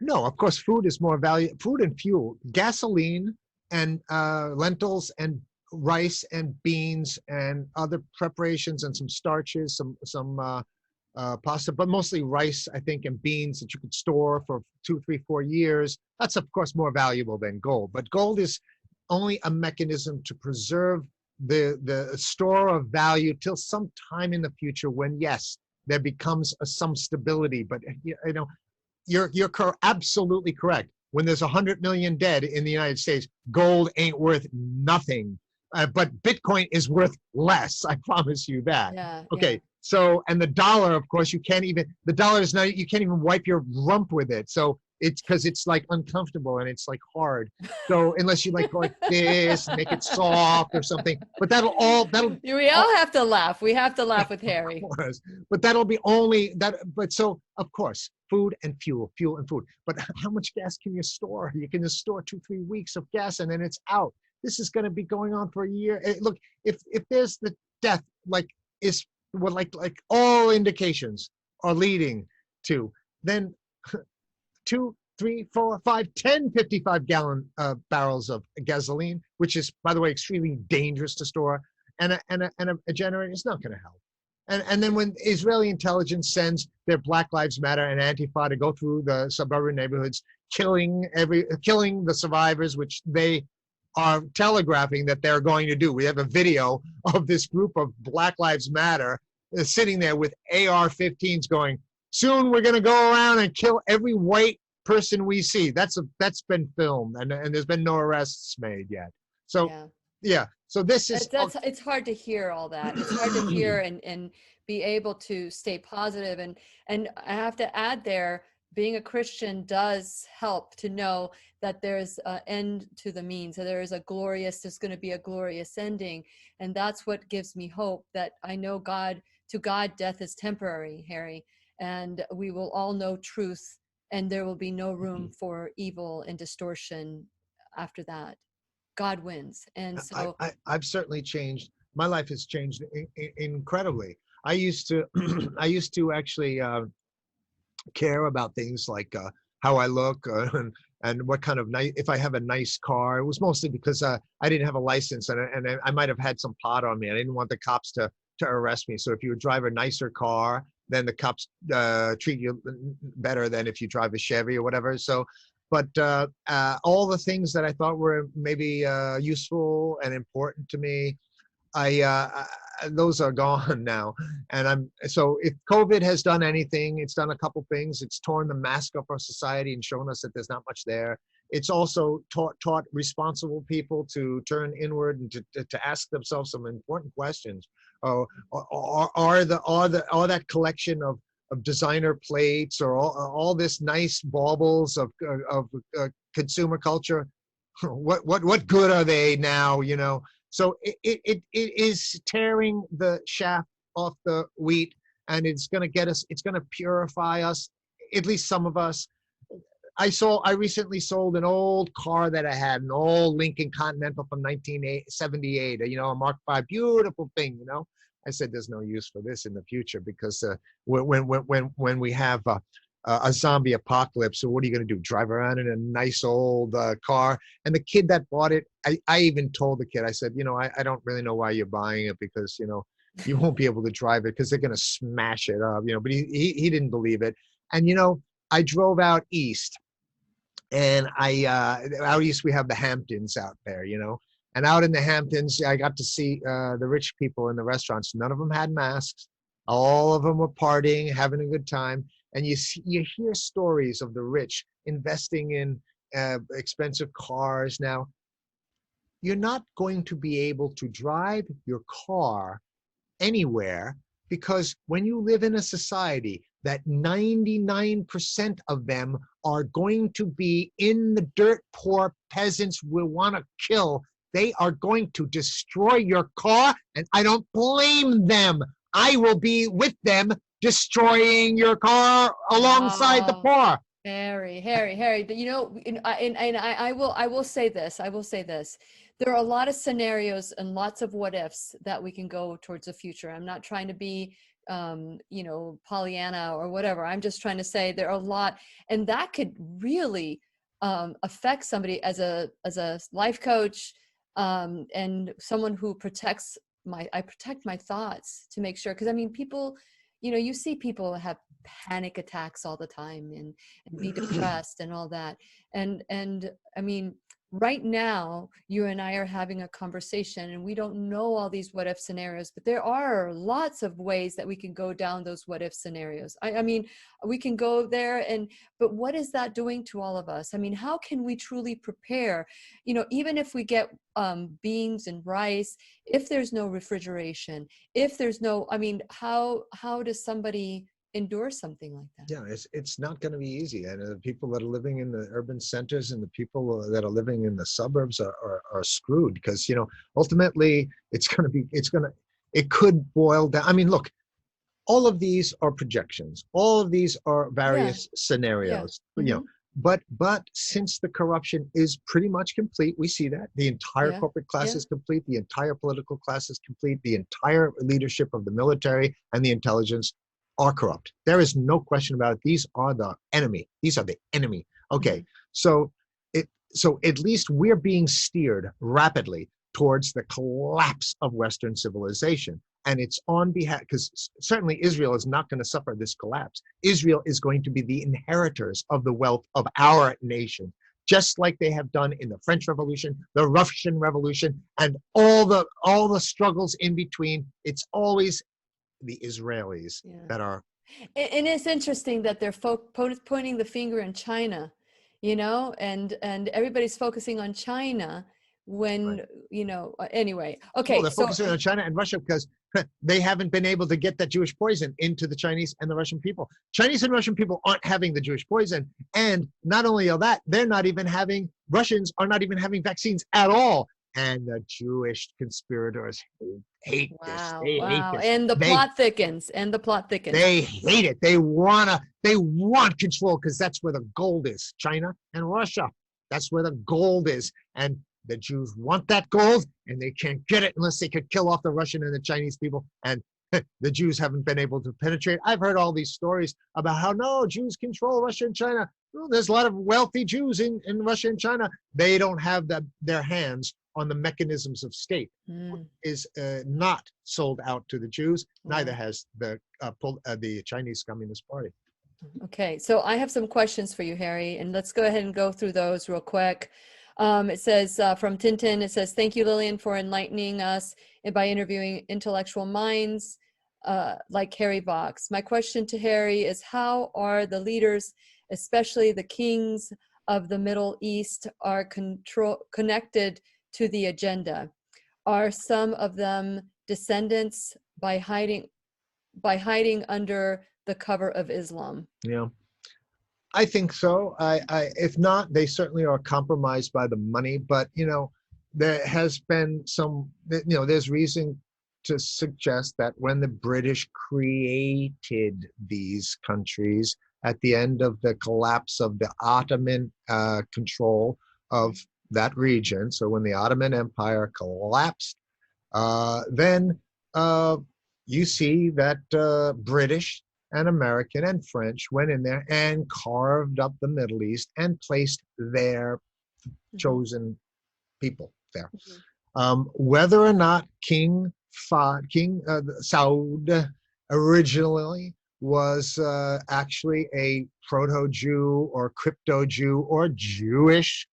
No, of course, food is more valuable. Food and fuel, gasoline and lentils and rice and beans and other preparations and some starches, some pasta, but mostly rice, I think, and beans that you could store for 2, 3, 4 years. That's, of course, more valuable than gold. But gold is only a mechanism to preserve the store of value till some time in the future when, yes, there becomes some stability. But, you're absolutely correct. When there's 100 million dead in the United States, gold ain't worth nothing. But Bitcoin is worth less. I promise you that. Yeah, okay. Yeah. So, and the dollar, of course, you can't even wipe your rump with it. So it's because it's like uncomfortable and it's like hard. So unless you like go like this, make it soft or something, but we all have to laugh. We have to laugh with Harry. But that'll be only that. But so, of course, food and fuel and food. But how much gas can you store? You can just store 2, 3 weeks of gas and then it's out. This is going to be going on for a year. Look, if there's the death, like all indications are leading to, then 2, 3, 4, 5, 10 55-gallon barrels of gasoline, which is, by the way, extremely dangerous to store, and a generator is not going to help. And then when Israeli intelligence sends their Black Lives Matter and Antifa to go through the suburban neighborhoods, killing the survivors, which they are telegraphing that they're going to do. We have a video of this group of Black Lives Matter sitting there with AR-15s going, soon we're going to go around and kill every white person we see. That's been filmed, and there's been no arrests made yet. So yeah. So this is it's hard to hear all that. It's hard to hear and be able to stay positive. And I have to add there, being a Christian does help to know that there's an end to the means. So there's going to be a glorious ending. And that's what gives me hope, that I know to God, death is temporary, Harry. And we will all know truth, and there will be no room for evil and distortion after that. God wins. And so I've certainly changed. My life has changed incredibly. I used to actually care about things like how I look and what kind of if I have a nice car. It was mostly because I didn't have a license and I might have had some pot on me. I didn't want the cops to arrest me. So if you would drive a nicer car, then the cops treat you better than if you drive a Chevy or whatever. So, but all the things that I thought were maybe useful and important to me, those are gone now. And so if COVID has done anything, it's done a couple things. It's torn the mask off our society and shown us that there's not much there. it's also taught responsible people to turn inward and to ask themselves some important questions. Are that collection of designer plates or all this nice baubles of consumer culture, what good are they now? So it is tearing the chaff off the wheat, and it's going to get us. It's going to purify us, at least some of us. I recently sold an old car that I had, an old Lincoln Continental from 1978, a Mark V, beautiful thing, I said, there's no use for this in the future because when we have a zombie apocalypse, so what are you going to do? Drive around in a nice old car? And the kid that bought it, I even told the kid, I said, I don't really know why you're buying it because, you won't be able to drive it because they're going to smash it up, but he didn't believe it. And, I drove out east. And out east, we have the Hamptons out there, and out in the Hamptons, I got to see the rich people in the restaurants. None of them had masks. All of them were partying, having a good time. And you hear stories of the rich investing in expensive cars. Now, you're not going to be able to drive your car anywhere because when you live in a society that 99% of them are going to be in the dirt poor peasants will want to kill, they are going to destroy your car, and I don't blame them. I will be with them destroying your car alongside the poor. Harry, I will say this. There are a lot of scenarios and lots of what ifs that we can go towards the future. I'm not trying to be, Pollyanna or whatever. I'm just trying to say there are a lot, and that could really affect somebody as a life coach, and someone who protects I protect my thoughts to make sure, because I mean, people, you see people have panic attacks all the time and be depressed and all that. And I mean, right now, you and I are having a conversation and we don't know all these what if scenarios, but there are lots of ways that we can go down those what if scenarios. I mean, we can go there but what is that doing to all of us? I mean, how can we truly prepare? Even if we get beans and rice, if there's no refrigeration, if there's no, I mean, how does somebody endure something like that? Yeah, it's not going to be easy, and the people that are living in the urban centers and the people that are living in the suburbs are screwed because ultimately it could boil down. I mean, look, all of these are projections, all of these are various scenarios, Mm-hmm. But since the corruption is pretty much complete, we see that the entire corporate class is complete, the entire political class is complete, the entire leadership of the military and the intelligence are corrupt. There is no question about it. These are the enemy. These are the enemy. Okay, so at least we're being steered rapidly towards the collapse of Western civilization. And it's on behalf, because certainly Israel is not going to suffer this collapse. Israel is going to be the inheritors of the wealth of our nation, just like they have done in the French Revolution, the Russian Revolution, and all the struggles in between. It's always the Israelis that are. And it's interesting that they're pointing the finger in China, and everybody's focusing on China when, anyway. Okay. Well, they're focusing on China and Russia because they haven't been able to get that Jewish poison into the Chinese and the Russian people. Chinese and Russian people aren't having the Jewish poison. And not only are that, Russians are not even having vaccines at all. And the Jewish conspirators hate this. They hate this. And the plot thickens. They hate it. They want control because that's where the gold is. China and Russia. That's where the gold is. And the Jews want that gold, and they can't get it unless they could kill off the Russian and the Chinese people. And the Jews haven't been able to penetrate. I've heard all these stories about how, no, Jews control Russia and China. Well, there's a lot of wealthy Jews in Russia and China. They don't have their hands on the mechanisms of state. Is not sold out to the Jews. Neither has the Chinese Communist Party. Okay, so I have some questions for you, Harry, and let's go ahead and go through those real quick. It says from Tintin, it says, thank you, Lillian, for enlightening us by interviewing intellectual minds like Harry Box. My question to Harry is, how are the leaders, especially the kings of the Middle East are connected to the agenda? Are some of them descendants by hiding under the cover of Islam? Yeah, I think so. If not, they certainly are compromised by the money. But there has been some. There's reason to suggest that when the British created these countries at the end of the collapse of the Ottoman control of that region, so when the Ottoman Empire collapsed, then you see that British and American and French went in there and carved up the Middle East and placed their chosen people there. Whether or not King Saud originally was actually a proto-Jew or crypto-Jew or Jewish,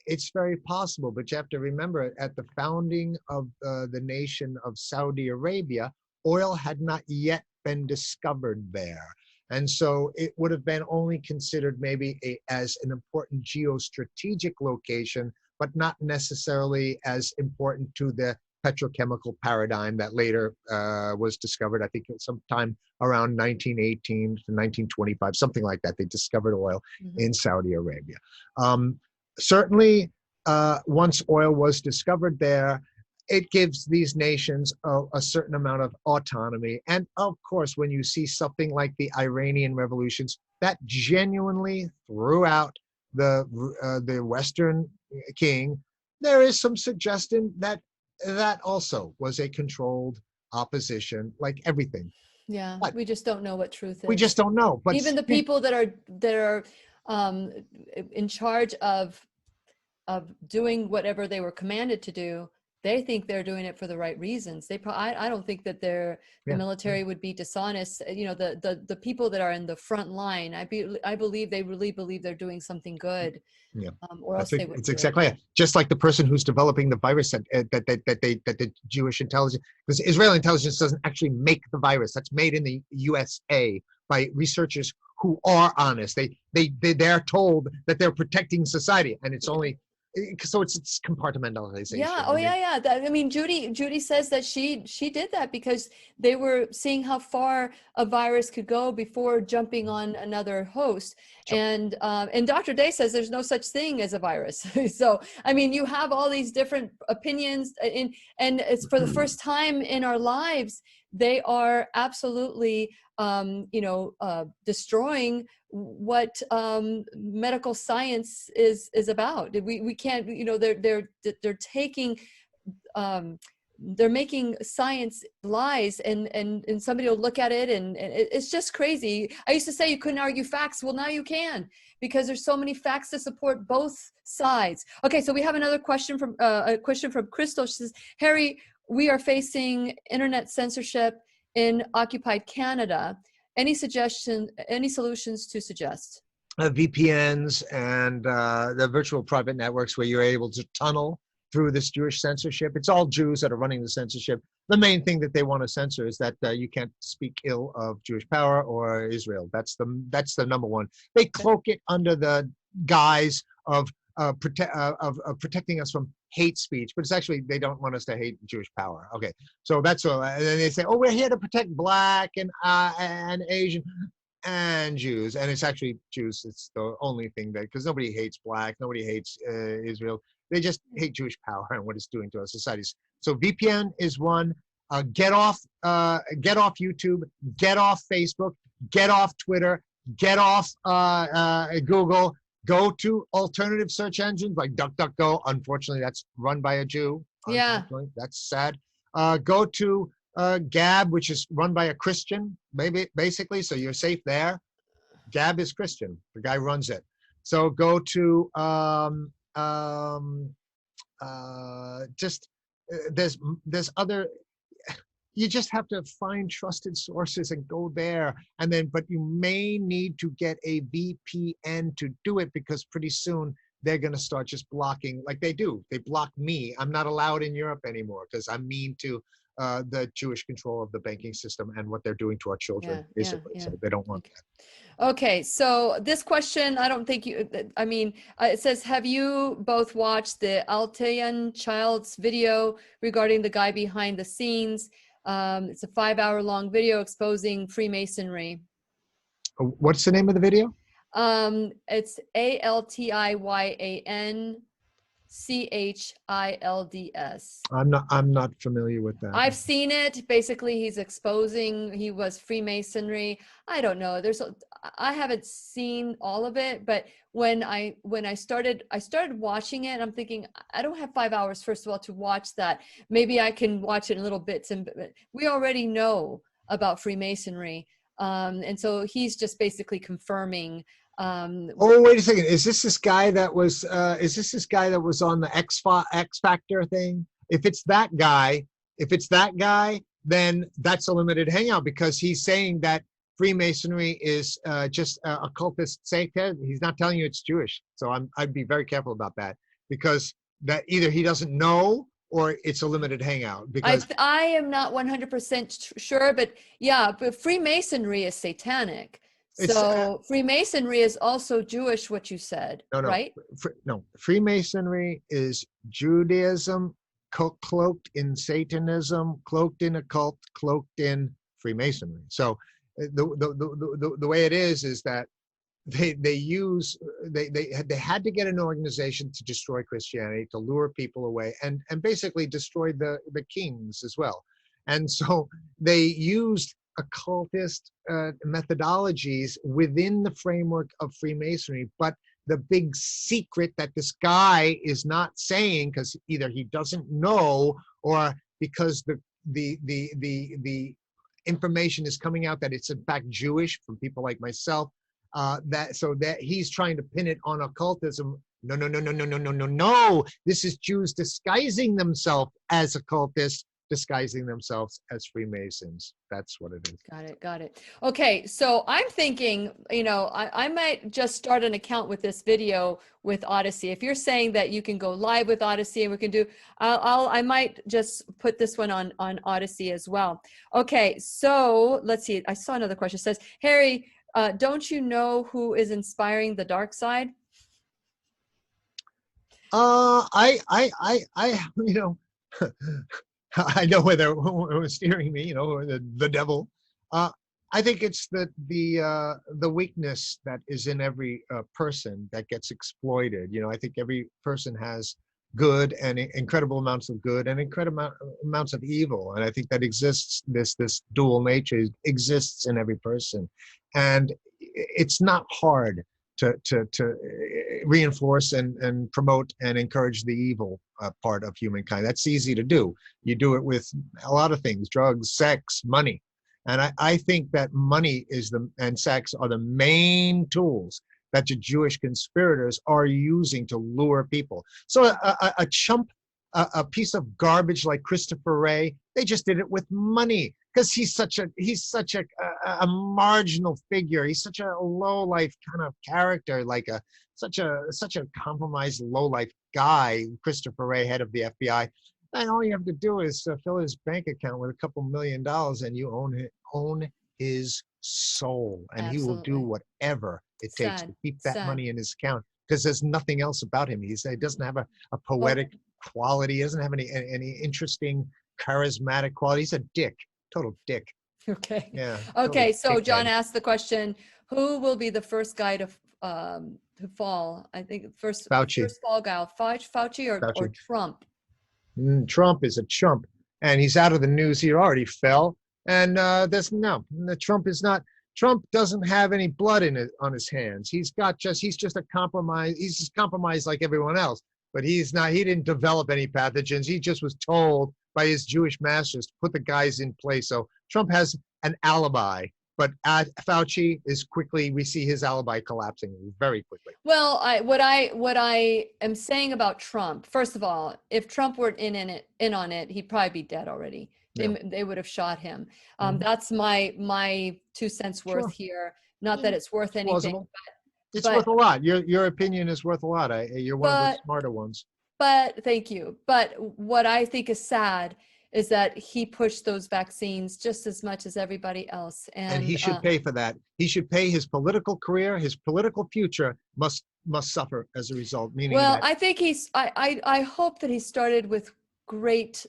it's very possible. But you have to remember, at the founding of the nation of Saudi Arabia, oil had not yet been discovered there. And so it would have been only considered maybe as an important geostrategic location, but not necessarily as important to the petrochemical paradigm that later was discovered. I think sometime around 1918 to 1925, something like that. They discovered oil in Saudi Arabia. Certainly, once oil was discovered there, it gives these nations a certain amount of autonomy. And of course, when you see something like the Iranian revolutions, that genuinely throughout the Western king, there is some suggestion that that also was a controlled opposition, like everything. Yeah, But we just don't know what truth is. we just don't know. But even the people that are in charge of doing whatever they were commanded to do, they think they're doing it for the right reasons. I don't think that the military would be dishonest. The people that are in the front line, I believe they really believe they're doing something good. Yeah, or else they would. It's exactly it. Just like the person who's developing the virus that the Jewish intelligence, because Israeli intelligence doesn't actually make the virus. That's made in the USA by researchers who are honest. They're told that they're protecting society, and it's only. So it's compartmentalization. Yeah. Oh, yeah. I mean, Judy says that she did that because they were seeing how far a virus could go before jumping on another host. Sure. And Dr. Day says there's no such thing as a virus. So, I mean, you have all these different opinions, and it's for the first time in our lives, they are absolutely, destroying what medical science is about. We can't, they're taking, they're making science lies, and somebody will look at it and it's just crazy. I used to say you couldn't argue facts. Well, now you can, because there's so many facts to support both sides. Okay, so we have another question from Crystal. She says, Harry, we are facing internet censorship in occupied Canada. Any solutions to suggest? VPNs and the virtual private networks where you're able to tunnel through this Jewish censorship. It's all Jews that are running the censorship. The main thing that they want to censor is that you can't speak ill of Jewish power or Israel. That's the number one. They cloak it under the guise of protecting us from hate speech, but it's actually, they don't want us to hate Jewish power. Okay, so that's all. And then they say, oh, we're here to protect Black and Asian and Jews, and it's actually Jews. It's the only thing that, because nobody hates Black, nobody hates Israel. They just hate Jewish power and what it's doing to our societies. So VPN is one. Get off YouTube, get off Facebook, get off Twitter, get off Google. Go to alternative search engines like DuckDuckGo. Unfortunately, that's run by a Jew. Yeah. That's sad. Go to Gab, which is run by a Christian, basically, so you're safe there. Gab is Christian. The guy runs it. So go to there's other. You just have to find trusted sources and go there. And then, but you may need to get a VPN to do it, because pretty soon they're going to start just blocking, like they do. They block me. I'm not allowed in Europe anymore because I'm mean to the Jewish control of the banking system and what they're doing to our children, basically. Yeah. So they don't want Okay. that. Okay, so this question, I don't think you, I mean, it says, have you both watched the Altayan Child's video regarding the guy behind the scenes? It's a 5-hour long video exposing Freemasonry. What's the name of the video? It's ALTIYANCHILDS. I'm not familiar with that. I've seen it. Basically, he was Freemasonry. I don't know. I haven't seen all of it, but when I started watching it, I'm thinking, I don't have 5 hours, first of all, to watch that. Maybe I can watch it in little bits. And we already know about Freemasonry. And so he's just basically confirming. Oh, wait a second. Is this guy that was on the X Factor thing? If it's that guy, then that's a limited hangout, because he's saying that Freemasonry is just occultist Satan. He's not telling you it's Jewish. So I'd be very careful about that, because that either he doesn't know or it's a limited hangout. Because I am not 100% sure, but yeah, but Freemasonry is satanic. So Freemasonry is also Jewish, what you said, right? No, Freemasonry is Judaism cloaked in Satanism, cloaked in occult, cloaked in Freemasonry. So the way it is that they had to get an organization to destroy Christianity, to lure people away, and basically destroy the kings as well. And so they used occultist methodologies within the framework of Freemasonry. But the big secret that this guy is not saying, because either he doesn't know or because the information is coming out that it's in fact Jewish from people like myself, that he's trying to pin it on occultism. No. This is Jews disguising themselves as occultists, disguising themselves as Freemasons. That's what it is. Got it. Okay, so I'm thinking, I might just start an account with this video with Odyssey. If you're saying that you can go live with Odyssey and we can do, I might just put this one on Odyssey as well. Okay, so let's see. I saw another question. It says, Harry, don't you know who is inspiring the dark side? I know where they're steering me, the devil. I think it's the weakness that is in every person that gets exploited. I think every person has good and incredible amounts of good and incredible amounts of evil, and I think that exists. This dual nature exists in every person, and it's not hard to reinforce and promote and encourage the evil part of humankind. That's easy to do. You do it with a lot of things: drugs, sex, money. And I think that money and sex are the main tools that the Jewish conspirators are using to lure people. So a chump, a piece of garbage like Christopher Wray, they just did it with money, because he's such a marginal figure. He's such a low life kind of character, like such a compromised low life guy, Christopher Wray, head of the FBI. And all you have to do is fill his bank account with a couple $1 million, and you own his soul, and Absolutely. He will do whatever it takes to keep that money in his account, because there's nothing else about him. He doesn't have a poetic quality. He doesn't have any interesting charismatic quality. He's a dick, total dick. Okay. Yeah. Okay. So John dickhead. asked the question: who will be the first guy to fall? I think first fall guy, Fauci or Trump. Trump is a chump, and he's out of the news. He already fell, and Trump doesn't have any blood on his hands. He's just a compromise. He's just compromised like everyone else, but he's not. He didn't develop any pathogens. He just was told by his Jewish masters to put the guys in place. So Trump has an alibi, but Fauci we see his alibi collapsing very quickly. Well, what I am saying about Trump, first of all, if Trump were in on it, he'd probably be dead already. They would have shot him. That's my 2 cents worth here. Not that it's worth anything, but it's worth a lot. Your opinion is worth a lot. You're one of the smarter ones. But thank you. But what I think is sad is that he pushed those vaccines just as much as everybody else. And he should pay for that. He should pay. His political career, his political future must suffer as a result. Meaning well, that I think I hope that he started with great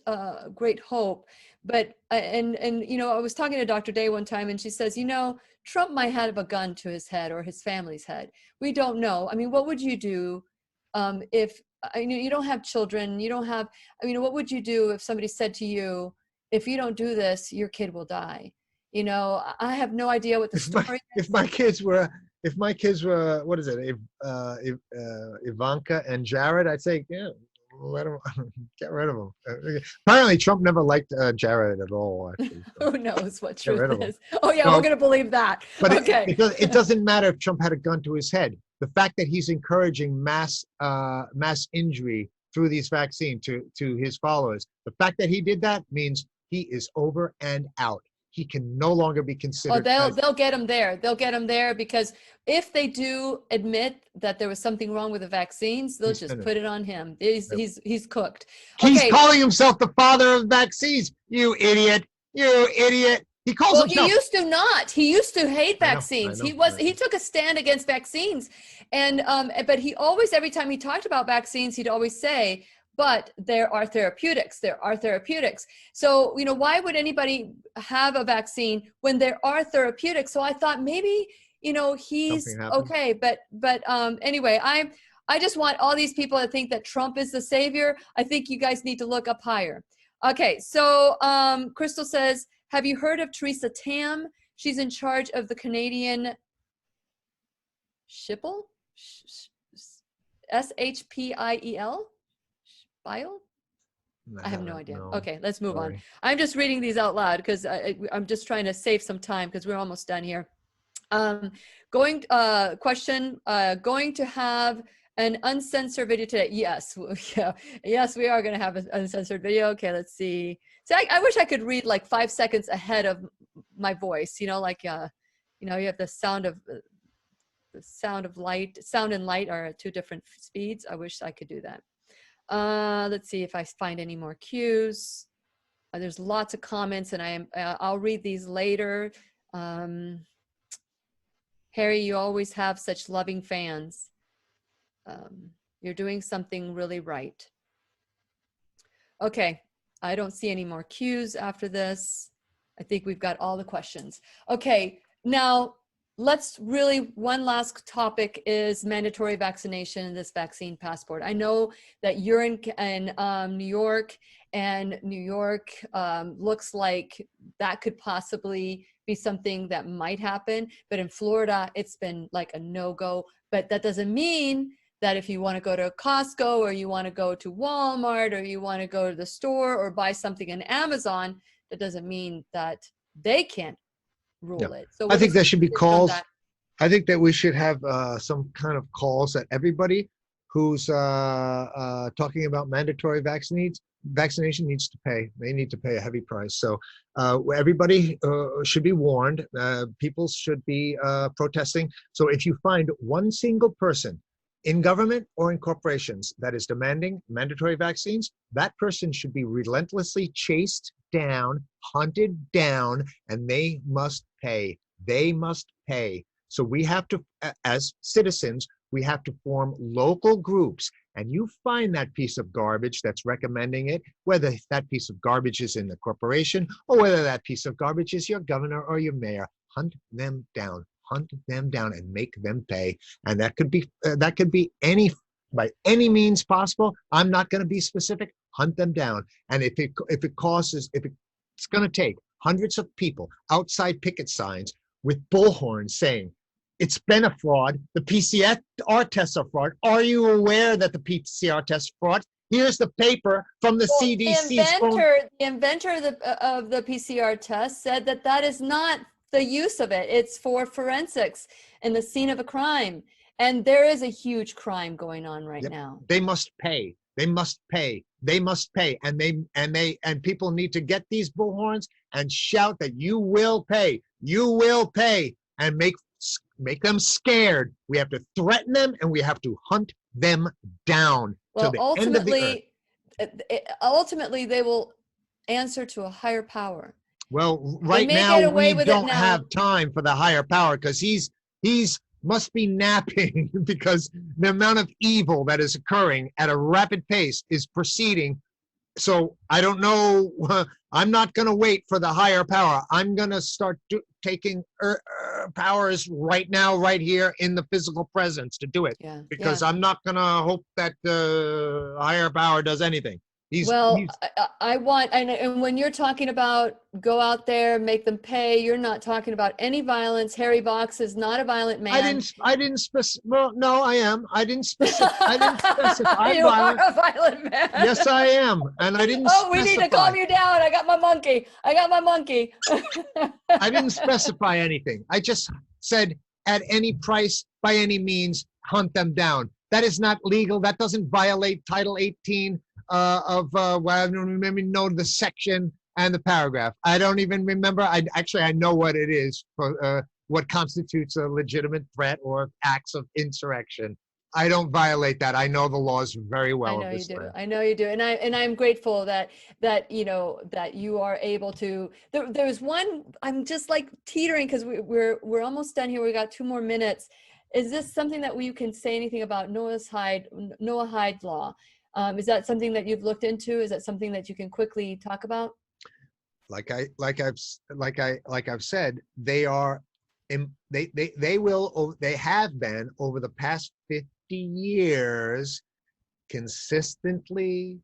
hope, but and you know, I was talking to Dr. Day one time, and she says, you know, Trump might have a gun to his head or his family's head. We don't know. I mean, what would you do if you don't have children, you don't have, I mean, what would you do if somebody said to you, if you don't do this, your kid will die? You know, I have no idea what the story is. if my kids were what is it, Ivanka and Jared, I'd say, yeah, let them, get rid of them. Apparently Trump never liked Jared at all, actually. So Who knows what get rid truth of him. is? Oh yeah, No, we're gonna believe that. but Okay. it doesn't matter if Trump had a gun to his head. The fact that he's encouraging mass injury through these vaccines to his followers, the fact that he did that means he is over and out. He can no longer be considered. Oh, they'll get him there. They'll get him there, because if they do admit that there was something wrong with the vaccines, they'll He's just finished. put it on him. He's cooked. He's Okay. calling himself the father of vaccines. You idiot! You idiot! He calls Well, himself. he used to not. He used to hate I know, vaccines. I know, He was I know. he took a stand against vaccines, and but he always, every time he talked about vaccines, he'd always say, but there are therapeutics. There are therapeutics. So, you know, why would anybody have a vaccine when there are therapeutics? So I thought maybe, you know, he's Something happened. okay. But anyway, I just want all these people to think that Trump is the savior. I think you guys need to look up higher. Okay, so Crystal says, have you heard of Theresa Tam? She's in charge of the Canadian Schipel? SHPIEL? Bio? I have no idea. No. Okay, let's move on. Sorry. I'm just reading these out loud because I'm just trying to save some time because we're almost done here. Going to have an uncensored video today? Yes, yeah, yes, we are going to have an uncensored video. Okay, let's see. So I wish I could read like 5 seconds ahead of my voice. You know, like you know, you have the sound and light are at 2 different speeds. I wish I could do that. Let's see if I find any more cues. There's lots of comments, and I'll read these later. Harry, you always have such loving fans. You're doing something really right. Okay, I don't see any more cues after this. I think we've got all the questions. Okay, now let's really, one last topic is mandatory vaccination and this vaccine passport. I know that you're in New York, and New York looks like that could possibly be something that might happen, but in Florida, it's been like a no-go. But that doesn't mean that if you want to go to Costco, or you want to go to Walmart, or you want to go to the store or buy something on Amazon, that doesn't mean that they can't rule it. So I think there should be calls. that? I think that we should have some kind of calls that everybody who's talking about mandatory vaccination needs to pay. They need to pay a heavy price. So everybody should be warned. People should be protesting. So if you find one single person in government or in corporations that is demanding mandatory vaccines, that person should be relentlessly chased down, hunted down, and they must pay. They must pay. So we have to, as citizens, we have to form local groups, and you find that piece of garbage that's recommending it, whether that piece of garbage is in the corporation or whether that piece of garbage is your governor or your mayor. Hunt them down. Hunt them down and make them pay. And that could be by any means possible. I'm not going to be specific. Hunt them down. And if it's going to take hundreds of people outside picket signs with bullhorns saying, it's been a fraud, the PCR tests are fraud. Are you aware that the PCR tests are fraud? Here's the paper from the CDC. The inventor of the PCR test said that is not the use of it. It's for forensics and the scene of a crime. And there is a huge crime going on right now. They must pay. They must pay. They must pay. And people need to get these bullhorns and shout that you will pay. You will pay, and make them scared. We have to threaten them, and we have to hunt them down. Well, to the end of the earth. ultimately they will answer to a higher power. Well, They right may now get away we with it don't now. have time for the higher power because he's must be napping because the amount of evil that is occurring at a rapid pace is proceeding. So I don't know. I'm not going to wait for the higher power. I'm going to start taking powers right now, right here in the physical presence to do it. Yeah. Because Yeah. I'm not going to hope that the higher power does anything. Well, I want, and when you're talking about go out there, make them pay, you're not talking about any violence. Harry Box is not a violent man. I didn't specify. Well, no, I am. I didn't specify. I'm You violent. are a violent man. Yes, I am. And I didn't Oh, we need to specify. calm you down. I got my monkey. I didn't specify anything. I just said at any price, by any means, hunt them down. That is not legal. That doesn't violate Title 18 well, I don't even know the section and the paragraph. I don't even remember. I know what it is for what constitutes a legitimate threat or acts of insurrection. I don't violate that. I know the laws very well. I know you do. I know you do. And I'm grateful that you know that you are able to. There's one. I'm just like teetering because we're almost done here. We got 2 more minutes. Is this something that you can say anything about Noah Hyde law? Is that something that you've looked into? Is that something that you can quickly talk about? Like I've said, they are, they have been over the past 50 years consistently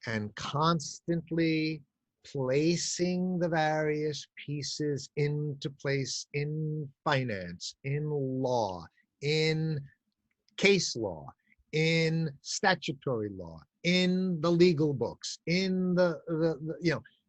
and constantly placing the various pieces into place in finance, in law, in case law, in statutory law, in the legal books, in the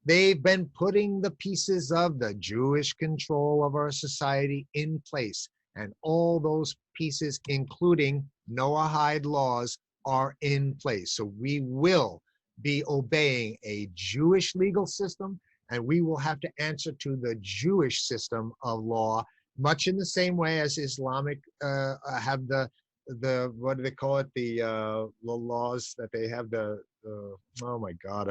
they've been putting the pieces of the Jewish control of our society in place. And all those pieces, including Noah Hyde laws, are in place. So we will be obeying a Jewish legal system, and we will have to answer to the Jewish system of law, much in the same way as Islamic have the what do they call it, the laws that they have, oh my God,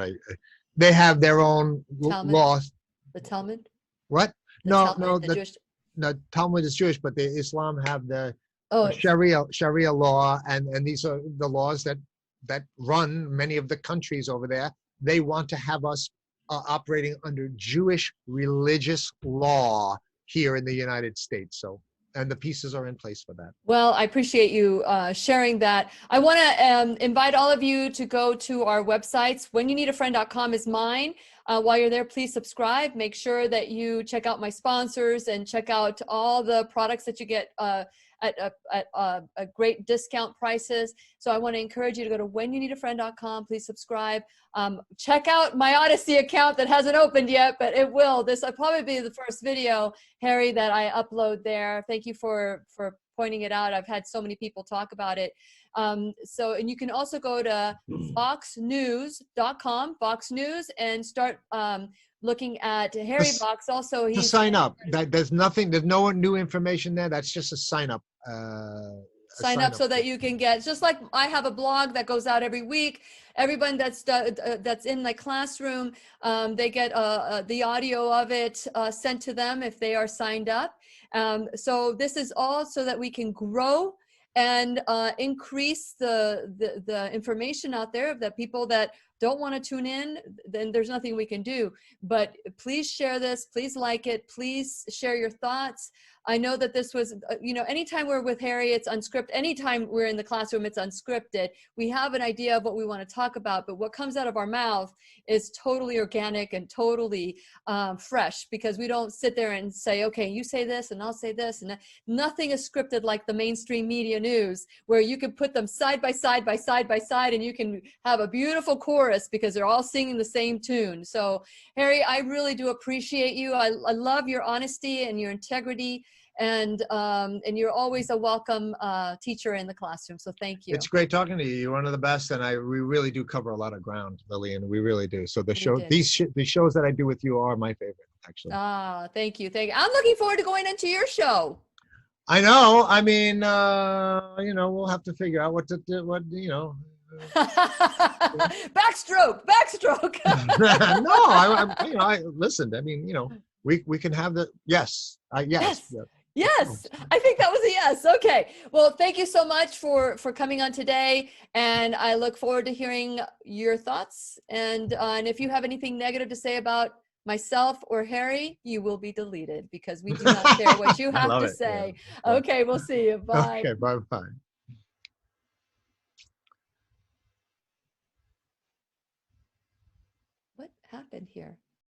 they have their own laws. The Talmud? What? The No, Talmud, the Jewish. no, Talmud is Jewish, but the Islam have the Oh, Sharia law, and these are the laws that run many of the countries over there. They want to have us operating under Jewish religious law here in the United States. So, and the pieces are in place for that. well, I appreciate you sharing that. I want to invite all of you to go to our websites. WhenYouNeedAFriend.com is mine. While you're there, please subscribe. Make sure that you check out my sponsors and check out all the products that you get at great discount prices. So I want to encourage you to go to WhenYouNeedAFriend.com. Please subscribe. Check out my Odyssey account that hasn't opened yet, but it will. This will probably be the first video, Harry, that I upload there. Thank you for pointing it out. I've had so many people talk about it. And you can also go to foxnews.com, Fox News, and start looking at Harry Box. Also, to sign up. There's no new information there. That's just a sign up. Sign up so that you can get, just like I have a blog that goes out every week. Everyone that's in my classroom, they get the audio of it sent to them if they are signed up. So this is all so that we can grow and increase the information out there that people that don't want to tune in, then there's nothing we can do. But please share this, please like it, please share your thoughts. I know that this was, anytime we're with Harry, it's unscripted. Anytime we're in the classroom, it's unscripted. We have an idea of what we want to talk about, but what comes out of our mouth is totally organic and totally fresh, because we don't sit there and say, okay, you say this and I'll say this. And nothing is scripted like the mainstream media news, where you can put them side by side by side by side, and you can have a beautiful chorus because they're all singing the same tune. So Harry, I really do appreciate you. I love your honesty and your integrity. And you're always a welcome teacher in the classroom. So thank you. It's great talking to you. You're one of the best, and we really do cover a lot of ground, Lillian. We really do. So the shows that I do with you are my favorite, actually. Ah, thank you. I'm looking forward to going into your show. I know. I mean, we'll have to figure out Backstroke. No, I listened. I mean, we can have the yes. Yes. Yes, I think that was a yes. Okay. Well, thank you so much for coming on today, and I look forward to hearing your thoughts. And if you have anything negative to say about myself or Harry, you will be deleted because we do not care what you I have love to it, say. yeah. Okay, we'll see you. Bye. Okay, bye. What happened here?